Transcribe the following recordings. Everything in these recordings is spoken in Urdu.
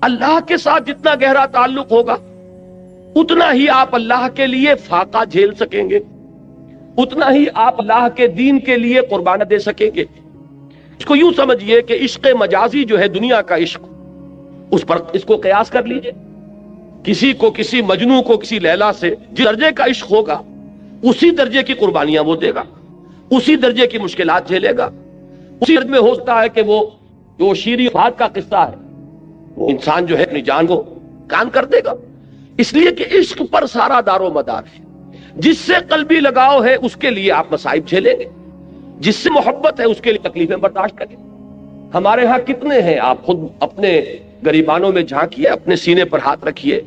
اللہ کے ساتھ جتنا گہرا تعلق ہوگا اتنا ہی آپ اللہ کے لیے فاقہ جھیل سکیں گے، اتنا ہی آپ اللہ کے دین کے لیے قربانہ دے سکیں گے۔ اس کو یوں سمجھیے کہ عشق مجازی جو ہے دنیا کا عشق، اس پر اس کو قیاس کر لیجئے۔ کسی کو، کسی مجنوں کو کسی لیلا سے جس درجے کا عشق ہوگا اسی درجے کی قربانیاں وہ دے گا، اسی درجے کی مشکلات جھیلے گا، اسی درجے میں ہو سکتا ہے کہ وہ جو شیریں بات کا قصہ ہے وہ انسان جو ہے اپنی جان کو کان کر دے گا۔ اس لیے کہ عشق پر سارا دار و مدار ہے۔ جس سے قلبی لگاؤ ہے اس کے لیے آپ مصائب جھیلیں گے، جس سے محبت ہے اس کے لیے تکلیفیں برداشت کریں۔ ہمارے ہاں کتنے ہیں، آپ خود اپنے گریبانوں میں جھانکیے، اپنے سینے پر ہاتھ رکھیے،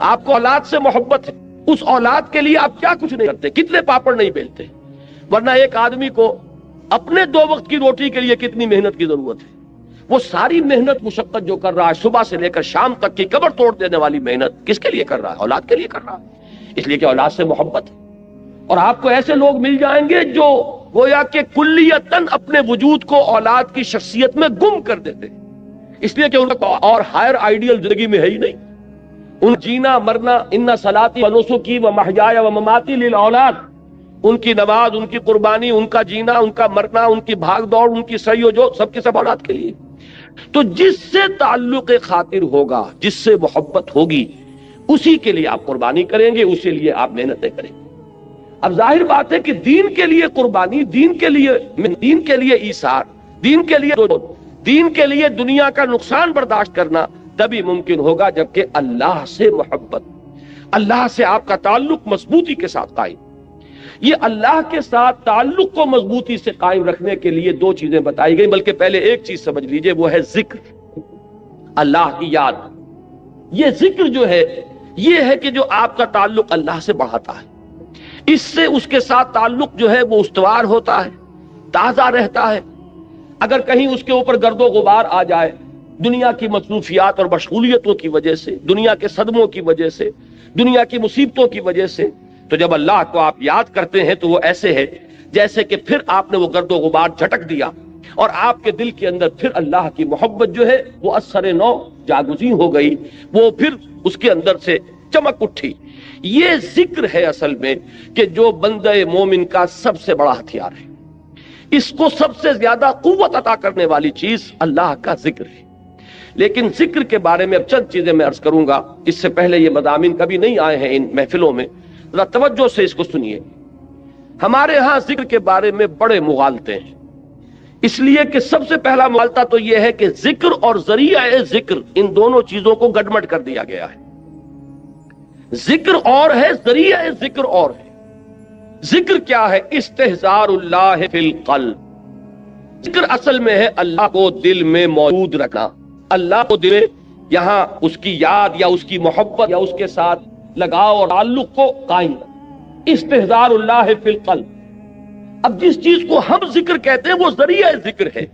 آپ کو اولاد سے محبت ہے، اس اولاد کے لیے آپ کیا کچھ نہیں کرتے، کتنے پاپڑ نہیں بیلتے۔ ورنہ ایک آدمی کو اپنے 2 وقت کی روٹی کے لیے کتنی محنت کی ضرورت ہے، وہ ساری محنت مشقت جو کر رہا ہے صبح سے لے کر شام تک کی کمر توڑ دینے والی محنت کس کے لیے کر رہا ہے؟ اولاد کے لیے کر رہا ہے، اس لیے کہ اولاد سے محبت ہے۔ اور آپ کو ایسے لوگ مل جائیں گے جو گویا کہ کلیتاً اپنے وجود کو اولاد کی شخصیت میں گم کر دیتے ہیں، اس لیے کہ ان کا اور ہائر آئیڈیل زندگی میں ہے ہی نہیں۔ ان جینا مرنا، ان صلاتی و نسکی و محیای و مماتی للاولاد، ان کی نماز، ان کی قربانی، ان کا جینا، ان کا مرنا، ان کی بھاگ دوڑ، ان کی سعی و جو سب کے سب اولاد کے لیے۔ تو جس سے تعلق خاطر ہوگا، جس سے محبت ہوگی، اسی کے لیے آپ قربانی کریں گے، اسی لیے آپ محنتیں کریں گے۔ اب ظاہر بات ہے کہ دین کے لیے قربانی، دین کے لیے ایثار، دین کے لیے دنیا کا نقصان برداشت کرنا تبھی ممکن ہوگا جبکہ اللہ سے محبت، اللہ سے آپ کا تعلق مضبوطی کے ساتھ قائم۔ یہ اللہ کے ساتھ تعلق کو مضبوطی سے قائم رکھنے کے لیے 2 چیزیں بتائی گئی، بلکہ پہلے ایک چیز سمجھ لیجئے، وہ ہے ذکر، اللہ کی یاد۔ یہ ذکر جو ہے یہ ہے کہ جو آپ کا تعلق اللہ سے بڑھاتا ہے، اس سے اس کے ساتھ تعلق جو ہے وہ استوار ہوتا ہے، تازہ رہتا ہے۔ اگر کہیں اس کے اوپر گرد و غبار آ جائے دنیا کی مصروفیات اور مشغولیتوں کی وجہ سے، دنیا کے صدموں کی وجہ سے، دنیا کی مصیبتوں کی وجہ سے، تو جب اللہ کو آپ یاد کرتے ہیں تو وہ ایسے ہے جیسے کہ پھر آپ نے وہ گرد و غبار جھٹک دیا اور آپ کے دل کے اندر پھر اللہ کی محبت جو ہے وہ اثر نو جاگزیں ہو گئی، وہ پھر اس کے اندر سے چمک اٹھی۔ یہ ذکر ہے اصل میں کہ جو بندہ مومن کا سب سے بڑا ہتھیار ہے، اس کو سب سے زیادہ قوت عطا کرنے والی چیز اللہ کا ذکر ہے۔ لیکن ذکر کے بارے میں اب چند چیزیں میں عرض کروں گا، اس سے پہلے یہ مضامین کبھی نہیں آئے ہیں ان محفلوں میں، ذرا توجہ سے اس کو سنیے۔ ہمارے ہاں ذکر کے بارے میں بڑے مغالطے ہیں، اس لیے کہ سب سے پہلا مغالطہ تو یہ ہے کہ ذکر اور ذریعہ ذکر ان دونوں چیزوں کو گڈمڈ کر دیا گیا ہے۔ ذکر اور ہے، ذریعہ ذکر اور ہے۔ ذکر کیا ہے؟ استحضار اللہ فی القلب۔ ذکر اصل میں ہے اللہ کو دل میں موجود رکھنا، اللہ کو دل میں یہاں اس کی یاد یا اس کی محبت یا اس کے ساتھ لگاؤ اور تعلق کو قائم رکھنا۔ استحضار اللہ فی القلب۔ اب جس چیز کو ہم ذکر کہتے ہیں وہ ذریعہ ذکر ہے۔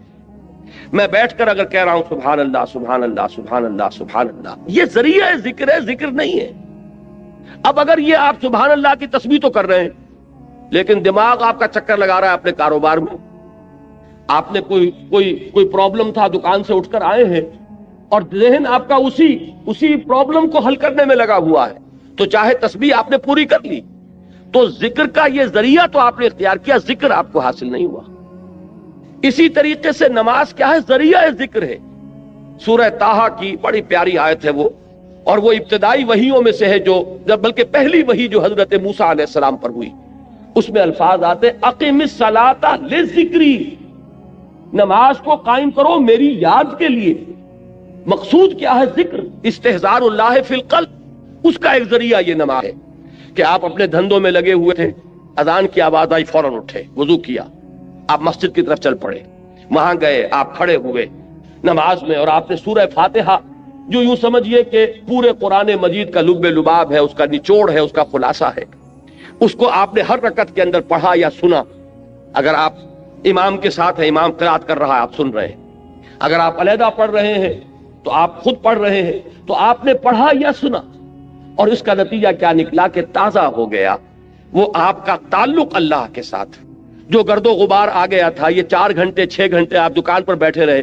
میں بیٹھ کر اگر کہہ رہا ہوں سبحان اللہ سبحان اللہ سبحان اللہ سبحان اللہ، یہ ذریعہ ذکر ہے، ذکر نہیں ہے۔ اب اگر یہ آپ سبحان اللہ کی تسبیح تو کر رہے ہیں لیکن دماغ آپ کا چکر لگا رہا ہے اپنے کاروبار میں، آپ نے کوئی پرابلم تھا، دکان سے اٹھ کر آئے ہیں اور ذہن آپ کا اسی پرابلم کو حل کرنے میں لگا ہوا ہے، تو چاہے تسبیح آپ نے پوری کر لی، تو ذکر کا یہ ذریعہ تو آپ نے اختیار کیا، ذکر آپ کو حاصل نہیں ہوا۔ اسی طریقے سے نماز کیا ہے؟ ذریعہ ذکر ہے۔ سورہ طٰہٰ کی بڑی پیاری آیت ہے وہ، اور وہ ابتدائی وحیوں میں سے ہے جو بلکہ پہلی وحی جو حضرت موسیٰ علیہ السلام پر ہوئی، اس میں الفاظ آتے اقم الصلاۃ لذکری، نماز کو قائم کرو میری یاد کے لیے۔ مقصود کیا ہے؟ ذکر، استحضار اللہ فی القلب، اس کا ایک ذریعہ یہ نماز ہے کہ آپ اپنے دھندوں میں لگے ہوئے تھے، اذان کی آواز آئی فوراً اٹھے، وضو کیا، آپ مسجد کی طرف چل پڑے، وہاں گئے، آپ کھڑے ہوئے نماز میں اور آپ نے سورہ فاتحہ جو یوں سمجھیے کہ پورے قرآن مجید کا لب لباب ہے، اس کا نچوڑ ہے، اس کا خلاصہ ہے، اس کو آپ نے ہر رکعت کے اندر پڑھا یا سنا۔ اگر آپ امام کے ساتھ ہیں، امام قرات کر رہا ہے، آپ سن رہے ہیں، اگر آپ علیحدہ پڑھ رہے ہیں تو آپ خود پڑھ رہے ہیں، تو آپ نے پڑھا یا سنا، اور اس کا نتیجہ کیا نکلا کہ تازہ ہو گیا وہ آپ کا تعلق اللہ کے ساتھ۔ جو گرد و غبار آ گیا تھا، یہ 4 گھنٹے 6 گھنٹے آپ دکان پر بیٹھے رہے،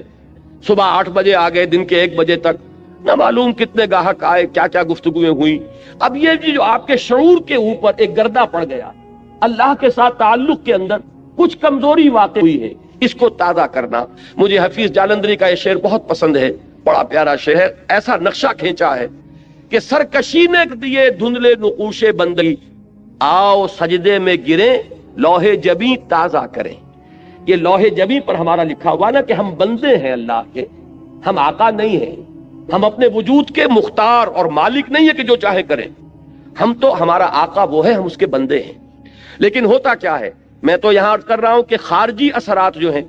صبح 8 بجے آ گئے، دن کے 1 بجے تک نہ معلوم کتنے گاہک آئے، کیا کیا گفتگویں ہوئی. اب یہ جو آپ کے شعور کے اوپر ایک گردہ پڑ گیا، اللہ کے ساتھ تعلق کے اندر کچھ کمزوری واقع ہوئی ہے، اس کو تازہ کرنا. مجھے حفیظ جالندری کا یہ شعر بہت پسند ہے، بڑا پیارا شعر ہے. ایسا نقشہ کھینچا ہے کہ سرکشی نے دیے دھندلے نقوش بندگی، آؤ سجدے میں گریں لوح جبیں تازہ کریں. یہ لوح جبیں پر ہمارا لکھا ہوا نا کہ ہم بندے ہیں اللہ کے، ہم آقا نہیں ہیں، ہم اپنے وجود کے مختار اور مالک نہیں ہے کہ جو چاہے کریں. ہم تو ہمارا آقا وہ ہے، ہم اس کے بندے ہیں. لیکن ہوتا کیا ہے، میں تو یہاں عرض کر رہا ہوں کہ خارجی اثرات جو ہیں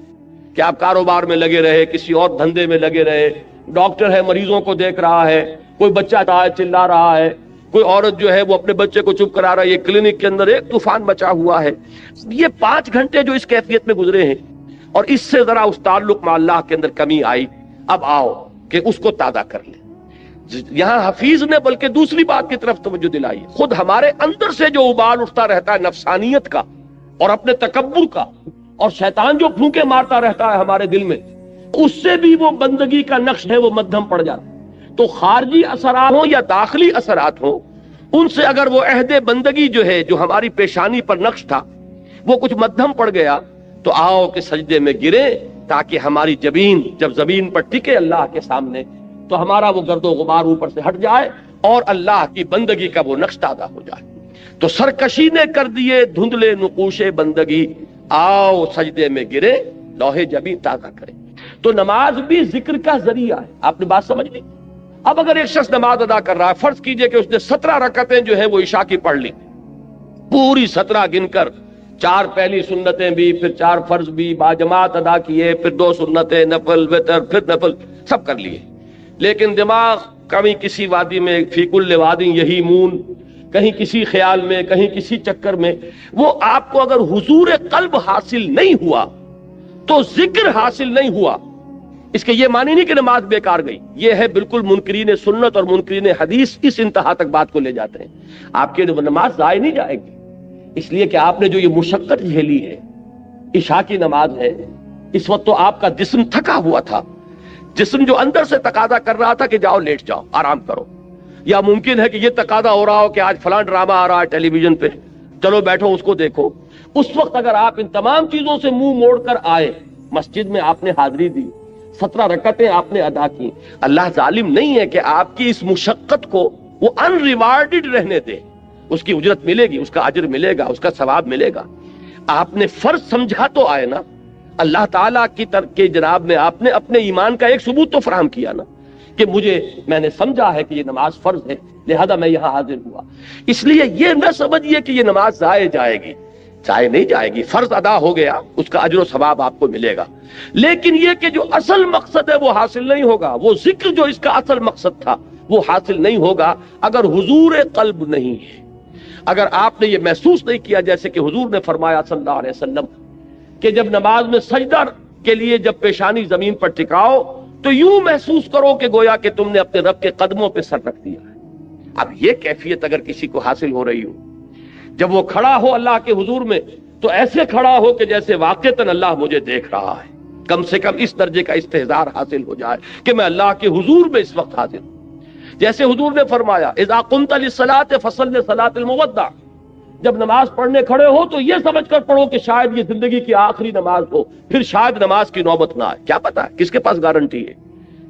کہ آپ کاروبار میں لگے رہے، کسی اور دھندے میں لگے رہے، ڈاکٹر ہے مریضوں کو دیکھ رہا ہے، کوئی بچہ چلا رہا ہے، کوئی عورت جو ہے وہ اپنے بچے کو چپ کرا رہا ہے، یہ کلینک کے اندر ایک طوفان مچا ہوا ہے. یہ 5 گھنٹے جو اس کیفیت میں گزرے ہیں اور اس سے ذرا اس تعلق میں اللہ کے اندر کمی آئی، اب آؤ کہ اس کو تازہ کر لیں. یہاں حفیظ نے بلکہ دوسری بات کی طرف توجہ دلائی. خود ہمارے اندر سے جو ابال اٹھتا رہتا ہے نفسانیت کا اور اپنے تکبر کا، اور شیطان جو پھونکے مارتا رہتا ہے ہمارے دل میں، اس سے بھی وہ بندگی کا نقش ہے وہ مدھم پڑ جاتا ہے. تو خارجی اثرات ہوں یا داخلی اثرات ہوں، ان سے اگر وہ عہد بندگی جو ہے جو ہماری پیشانی پر نقش تھا وہ کچھ مدھم پڑ گیا، تو آؤ کہ سجدے میں گرے تاکہ ہماری جبین جب زمین پر ٹکے اللہ کے سامنے تو ہمارا وہ گرد و غبار اوپر سے ہٹ جائے اور اللہ کی بندگی کا وہ نقش تازہ ہو جائے. تو سرکشی نے کر دیے دھندلے نقوش بندگی، آؤ سجدے میں گرے لوح جبیں تازہ کرے. تو نماز بھی ذکر کا ذریعہ ہے. آپ نے بات سمجھ لی؟ اب اگر ایک شخص نماز ادا کر رہا ہے، فرض کیجئے کہ اس نے 17 رکعتیں جو ہے وہ عشاء کی پڑھ لی، پوری 17 گن کر 4 پہلی سنتیں بھی، پھر 4 فرض بھی باجماعت ادا کیے، پھر 2 سنتیں، نفل، وتر، پھر نفل سب کر لیے. لیکن دماغ کبھی کسی وادی میں، فی کل وادی یہی مون، کہیں کسی خیال میں، کہیں کسی چکر میں، وہ آپ کو اگر حضور قلب حاصل نہیں ہوا تو ذکر حاصل نہیں ہوا. اس کے یہ معنی نہیں کہ نماز بیکار گئی. یہ ہے بالکل منکرین سنت اور منکرین حدیث اس انتہا تک بات کو لے جاتے ہیں. آپ کی نماز ضائع نہیں جائے گی، اس لیے کہ آپ نے جو یہ مشقت جھیلی ہے، عشاء کی نماز ہے، اس وقت تو آپ کا جسم تھکا ہوا تھا، جسم جو اندر سے تقاضا کر رہا تھا کہ جاؤ لیٹ جاؤ آرام کرو. یا ممکن ہے کہ یہ تقاضا ہو رہا ہو کہ آج فلاں ڈرامہ آ رہا ہے ٹیلی ویژن پہ، چلو بیٹھو اس کو دیکھو. اس وقت اگر آپ ان تمام چیزوں سے منہ موڑ کر آئے، مسجد میں آپ نے حاضری دی، 17 رکعتیں آپ نے ادا کی، اللہ ظالم نہیں ہے کہ آپ کی اس مشقت کو وہ ان ریوارڈڈ رہنے دے. اس کی اجرت ملے گی، اس کا اجر ملے گا، اس کا ثواب ملے گا. آپ نے فرض سمجھا تو آئے نا، اللہ تعالیٰ کی طرف کے جناب میں آپ نے اپنے ایمان کا ایک ثبوت تو فراہم کیا نا کہ میں نے سمجھا ہے کہ یہ نماز فرض ہے، لہذا میں یہاں حاضر ہوا. اس لیے یہ نہ سمجھیے کہ یہ نماز ضائع جائے گی، ضائع نہیں جائے گی. فرض ادا ہو گیا، اس کا اجر و ثواب آپ کو ملے گا. لیکن یہ کہ جو اصل مقصد ہے وہ حاصل نہیں ہوگا، وہ ذکر جو اس کا اصل مقصد تھا وہ حاصل نہیں ہوگا اگر حضور قلب نہیں ہے. اگر آپ نے یہ محسوس نہیں کیا، جیسے کہ حضور نے فرمایا صلی اللہ علیہ وسلم کہ جب نماز میں سجدہ کے لیے جب پیشانی زمین پر ٹکاؤ تو یوں محسوس کرو کہ گویا کہ تم نے اپنے رب کے قدموں پہ سر رکھ دیا ہے. اب یہ کیفیت اگر کسی کو حاصل ہو رہی ہو، جب وہ کھڑا ہو اللہ کے حضور میں تو ایسے کھڑا ہو کہ جیسے واقعتاً اللہ مجھے دیکھ رہا ہے، کم سے کم اس درجے کا استحضار حاصل ہو جائے کہ میں اللہ کے حضور میں اس وقت حاضر ہوں. جیسے حضور نے فرمایا اذا قمت للصلاۃ فصل صلاۃ المودع، جب نماز پڑھنے کھڑے ہو تو یہ سمجھ کر پڑھو کہ شاید یہ زندگی کی آخری نماز ہو، پھر شاید نماز کی نوبت نہ آئے. کیا پتا کس کے پاس گارنٹی ہے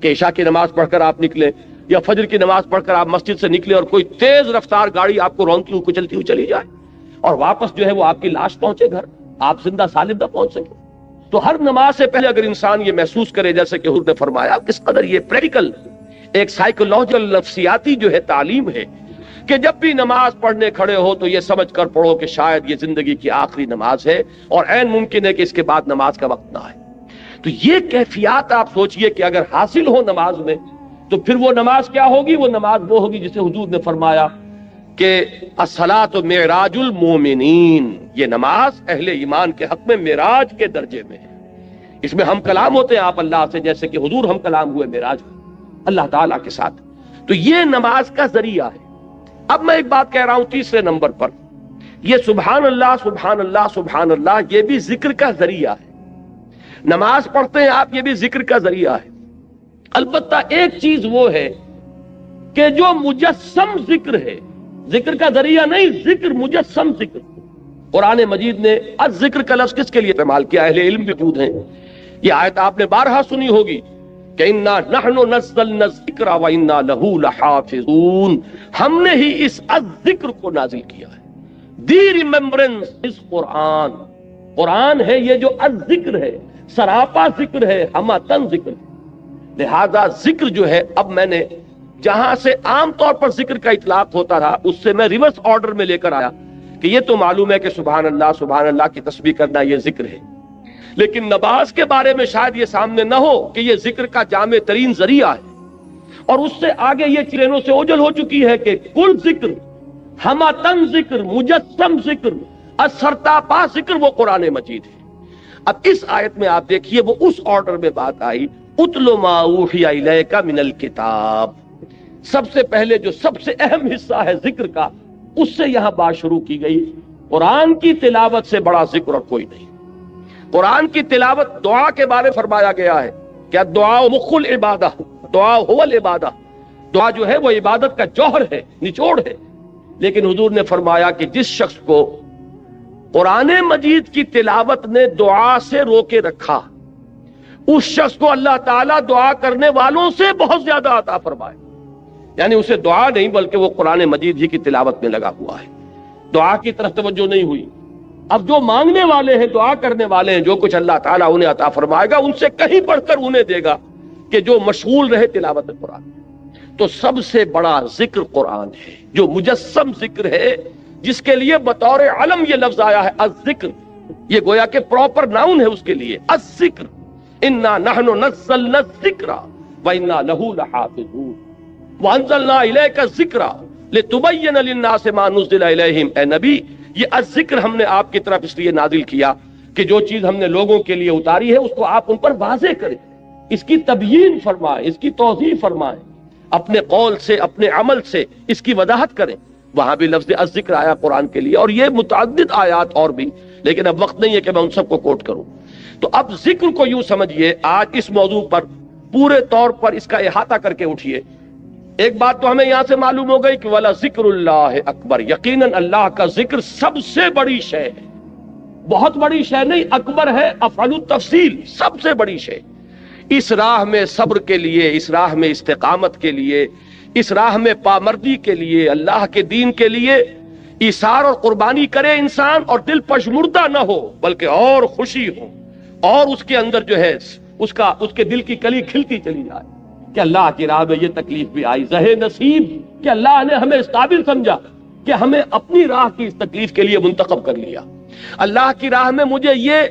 کہ عشاء کی نماز پڑھ کر آپ نکلیں یا فجر کی نماز پڑھ کر آپ مسجد سے نکلے اور کوئی تیز رفتار گاڑی آپ کو رونتی ہوئی کچلتی ہوئی چلی جائے اور واپس جو ہے وہ آپ کی لاش پہنچے گھر، آپ زندہ سالم نہ پہنچ سکے. تو ہر نماز سے پہلے اگر انسان یہ محسوس کرے، جیسے کہ حضور نے فرمایا، کس قدر یہ پریکٹیکل ایک سائیکولوجیکل نفسیاتی جو ہے تعلیم ہے کہ جب بھی نماز پڑھنے کھڑے ہو تو یہ سمجھ کر پڑھو کہ شاید یہ زندگی کی آخری نماز ہے اور عین ممکن ہے کہ اس کے بعد نماز کا وقت نہ آئے. تو یہ کیفیات آپ سوچئے کہ اگر حاصل ہو نماز میں تو پھر وہ نماز کیا ہوگی؟ وہ نماز وہ ہوگی جسے حضور نے فرمایا کہ الصلاۃ معراج المومنین، یہ نماز اہل ایمان کے حق میں معراج کے درجے میں ہے. اس میں ہم کلام ہوتے ہیں آپ اللہ سے، جیسے کہ حضور ہم کلام ہوئے معراج اللہ تعالیٰ کے ساتھ. تو یہ نماز کا ذریعہ ہے. اب میں ایک بات کہہ رہا ہوں تیسرے نمبر پر، یہ سبحان اللہ سبحان اللہ سبحان اللہ یہ بھی ذکر کا ذریعہ ہے. نماز پڑھتے ہیں آپ، یہ بھی ذکر کا ذریعہ ہے. البتہ ایک چیز وہ ہے کہ جو مجسم ذکر ہے، ذکر کا ذریعہ نہیں، ذکر مجسم ذکر، قرآن مجید نے الذکر کا لفظ کس کے لیے استعمال کیا؟ اہل علم بھی موجود ہیں، یہ آیت آپ نے بارہا سنی ہوگی کہ انا نحن نزلنا الذکر وانا لہ لحافظون، ہم نے ہی اس الذکر کو نازل کیا ہے، دی ریممبرنس اس قرآن، قرآن ہے یہ جو الذکر ہے، سراپا ذکر ہے، ہماتن ذکر ہے۔ لہذا ذکر جو ہے، اب میں نے جہاں سے عام طور پر ذکر کا اطلاق ہوتا تھا اس سے میں ریورس آرڈر میں لے کر آیا کہ یہ تو معلوم ہے کہ سبحان اللہ کی تسبیح کرنا یہ ذکر ہے، لیکن نماز کے بارے میں شاید یہ سامنے نہ ہو کہ یہ ذکر کا جامع ترین ذریعہ ہے، اور اس سے آگے یہ چرینوں سے اوجل ہو چکی ہے کہ کل ذکر، ہماتن ذکر، مجسم ذکر، اثرتاپا ذکر وہ قرآن مجید ہے۔ اب اس آیت میں آپ دیکھیے وہ اس آرڈر میں بات آئی، اتل ما اوحی الیک من الکتاب، سب سے پہلے جو سب سے اہم حصہ ہے ذکر کا، اس سے یہاں بات شروع کی گئی۔ قرآن کی تلاوت سے بڑا ذکر اور کوئی نہیں۔ قرآن کی تلاوت دعا کے بارے فرمایا گیا ہے کہ دعا مخ العبادہ، دعا هو العبادہ، دعا جو ہے وہ عبادت کا جوہر ہے، نچوڑ ہے، لیکن حضور نے فرمایا کہ جس شخص کو قرآن مجید کی تلاوت نے دعا سے روکے رکھا، اس شخص کو اللہ تعالیٰ دعا کرنے والوں سے بہت زیادہ عطا فرمائے، یعنی اسے دعا نہیں بلکہ وہ قرآن مجید ہی کی تلاوت میں لگا ہوا ہے، دعا کی طرف توجہ نہیں ہوئی۔ اب جو مانگنے والے ہیں، دعا کرنے والے ہیں، جو کچھ اللہ تعالیٰ انہیں عطا فرمائے گا ان سے کہیں بڑھ کر انہیں دے گا کہ جو مشغول رہے تلاوت قرآن۔ تو سب سے بڑا ذکر قرآن ہے، جو مجسم ذکر ہے، جس کے لیے بطور علم یہ لفظ آیا ہے الذکر، یہ گویا کہ پراپر ناؤن ہے اس کے لیے، الذکر، انا نحن نزلنا الذکر وانا لہ لحافظون وانزلنا الیک الذکر لتبین للناس ما نزل الیہم۔ اے نبی، یہ الذکر ہم نے آپ کی طرف اس لیے نازل کیا کہ جو چیز ہم نے لوگوں کے لیے اتاری ہے اس کو آپ ان پر واضح کریں، اس کی تبیین فرمائیں، اس کی توضیح فرمائیں، اپنے قول سے، اپنے عمل سے اس کی وضاحت کریں۔ وہاں بھی لفظ الذکر آیا قرآن کے لیے، اور یہ متعدد آیات اور بھی، لیکن اب وقت نہیں ہے کہ میں ان سب کو کوٹ کروں۔ تو اب ذکر کو یوں سمجھیے، آج اس موضوع پر پورے طور پر اس کا احاطہ کر کے اٹھیے۔ ایک بات تو ہمیں یہاں سے معلوم ہو گئی کہ وَلَا ذِكْرُ اللَّهِ اکبر، یقیناً اللہ کا ذکر سب سے بڑی شے ہے، بہت بڑی شے نہیں، اکبر ہے افعل التفصیل، سب سے بڑی شے۔ اس راہ میں صبر کے لیے، اس راہ میں استقامت کے لیے، اس راہ میں پامردی کے لیے، اللہ کے دین کے لیے ایثار اور قربانی کرے انسان، اور دل پشمردہ نہ ہو بلکہ اور خوشی ہو، اور اس کے اندر جو ہے اس کے دل کی کلی کھلتی چلی جائے کہ اللہ کی راہ میں یہ تکلیف بھی آئی، زہ نصیب کہ اللہ نے ہمیں اس قابل سمجھا کہ ہمیں اپنی راہ کی اس تکلیف کے لیے منتخب کر لیا، اللہ کی راہ میں مجھے یہ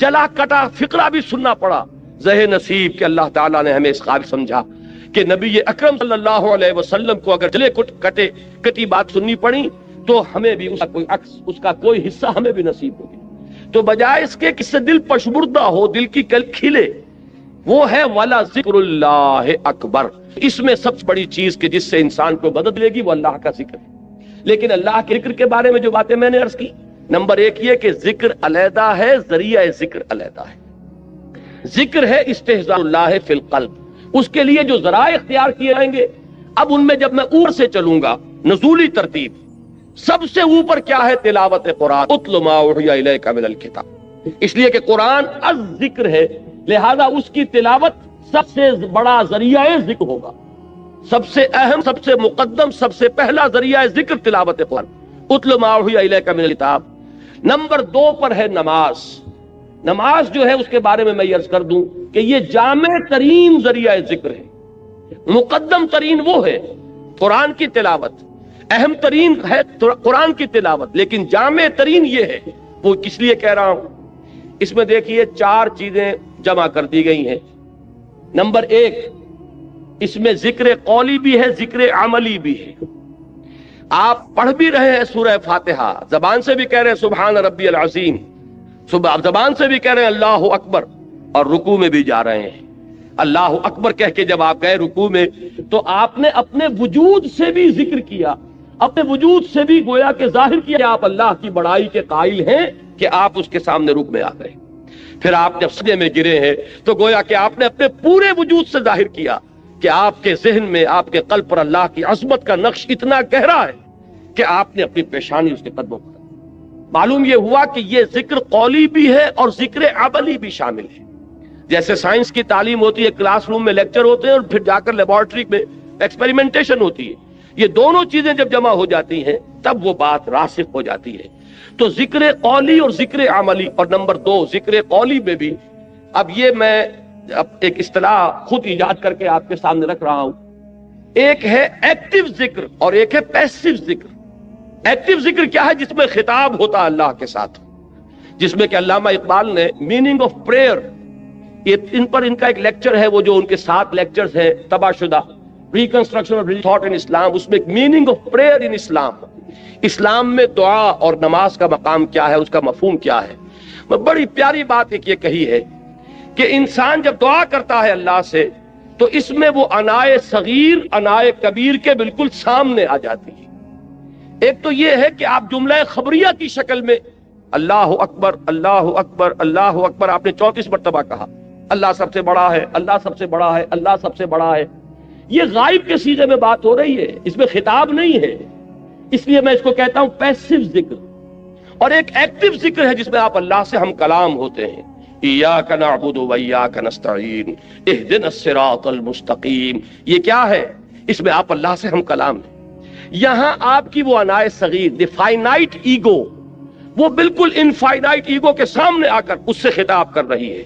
جلا کٹا فقرہ بھی سننا پڑا، زہ نصیب کہ اللہ تعالیٰ نے ہمیں اس قابل سمجھا کہ نبی اکرم صلی اللہ علیہ وسلم کو اگر جلے کٹی بات سننی پڑی تو ہمیں بھی اس کا کوئی حصہ ہمیں بھی نصیب ہوگی۔ تو بجائے اس کے کس سے دل پشمردہ ہو، دل کی کل کھلے، وہ ہے وَلَا ذِكْرُ اللَّهِ اکبر۔ اس میں سب سے بڑی چیز کہ جس سے انسان کو مدد ملے گی وہ اللہ کا ذکر ہے۔ لیکن اللہ کے ذکر کے بارے میں جو باتیں میں نے عرض کی، نمبر ایک یہ کہ ذکر علیحدہ ہے، ذریعہ ذکر علیحدہ ہے۔ ذکر ہے استحضاء اللہ فی القلب، اس کے لیے جو ذرائع اختیار کیے جائیں گے۔ اب ان میں جب میں اوپر سے چلوں گا، نزولی ترتیب، سب سے اوپر کیا ہے؟ تلاوت قرآن، اتل ما اوحی الیک من الکتاب، اس لیے کہ قرآن الذکر ہے، لہذا اس کی تلاوت سب سے بڑا ذریعہ ذکر ہوگا، سب سے اہم، سب سے مقدم، سب سے پہلا ذریعہ ذکر تلاوت قرآن، اتل ما اوحی الیک من الکتاب۔ نمبر 2 پر ہے نماز۔ نماز جو ہے اس کے بارے میں یہ عرض کر دوں کہ یہ جامع ترین ذریعہ ذکر ہے، مقدم ترین وہ ہے قرآن کی تلاوت، اہم ترین ہے قرآن کی تلاوت، لیکن جامع ترین یہ ہے۔ وہ کس لیے کہہ رہا ہوں؟ اس میں دیکھیے 4 چیزیں جمع کر دی گئی ہیں۔ نمبر 1، اس میں ذکر قولی بھی ہے، ذکر عملی بھی ہے۔ آپ پڑھ بھی رہے ہیں سورہ فاتحہ، زبان سے بھی کہہ رہے ہیں سبحان ربی العظیم، زبان سے بھی کہہ رہے ہیں اللہ اکبر، اور رکوع میں بھی جا رہے ہیں اللہ اکبر کہہ کے۔ جب آپ گئے رکوع میں تو آپ نے اپنے وجود سے بھی ذکر کیا، اپنے وجود سے بھی گویا کہ ظاہر کیا آپ اللہ کی بڑائی کے قائل ہیں کہ آپ اس کے سامنے رکوع میں آ گئے۔ پھر آپ جب سجدے میں گرے ہیں تو گویا کہ آپ نے اپنے پورے وجود سے ظاہر کیا کہ آپ کے ذہن میں، آپ کے قلب پر اللہ کی عظمت کا نقش اتنا گہرا ہے کہ آپ نے اپنی پیشانی اس کے قدموں پر۔ معلوم یہ ہوا کہ یہ ذکر قولی بھی ہے اور ذکر عملی بھی شامل ہے۔ جیسے سائنس کی تعلیم ہوتی ہے، کلاس روم میں لیکچر ہوتے ہیں اور پھر جا کر لیبارٹری میں ایکسپیریمنٹیشن ہوتی ہے، یہ دونوں چیزیں جب جمع ہو جاتی ہیں تب وہ بات راسخ ہو جاتی ہے۔ تو ذکر قولی اور ذکر عملی، اور نمبر 2 ذکر قولی میں بھی، اب یہ میں ایک اصطلاح خود ایجاد کر کے آپ کے سامنے رکھ رہا ہوں، ایک ہے ایکٹیو ذکر اور ایک ہے پیسیو ذکر۔ ایکٹیو ذکر کیا ہے؟ جس میں خطاب ہوتا ہے اللہ کے ساتھ، جس میں کہ علامہ اقبال نے میننگ آف پریئر، ان پر ان کا ایک لیکچر ہے، وہ جو ان کے 7 لیکچرز ہیں تباہ شدہ، ریکنسٹرکشن آف تھاٹ ان اسلام، اس میں ایک میننگ آف پریئر ان اسلام، اسلام میں دعا اور نماز کا مقام کیا ہے، اس کا مفہوم کیا ہے۔ میں بڑی پیاری بات ایک یہ کہی ہے کہ انسان جب دعا کرتا ہے اللہ سے تو اس میں وہ انائے صغیر انائے کبیر کے بالکل سامنے آ جاتی ہے۔ ایک تو یہ ہے کہ آپ جملہ خبریہ کی شکل میں اللہ اکبر اللہ اکبر اللہ اکبر آپ نے 34 مرتبہ کہا، اللہ سب سے بڑا ہے، اللہ سب سے بڑا ہے، اللہ سب سے بڑا ہے، یہ غائب کے صیغے میں بات ہو رہی ہے، اس میں خطاب نہیں ہے، اس لیے میں اس کو کہتا ہوں پیسیو ذکر۔ اور ایک ایکٹیو ذکر ہے جس میں آپ اللہ سے ہم کلام ہوتے ہیں، ایاک نعبد و ایاک نستعین اہدنا الصراط المستقیم، یہ کیا ہے؟ اس میں آپ اللہ سے ہم کلام ہیں۔ یہاں آپ کی وہ انائے صغیر، دی فائنائٹ ایگو، وہ بالکل انفائنائٹ ایگو کے سامنے آ کر اس سے خطاب کر رہی ہے۔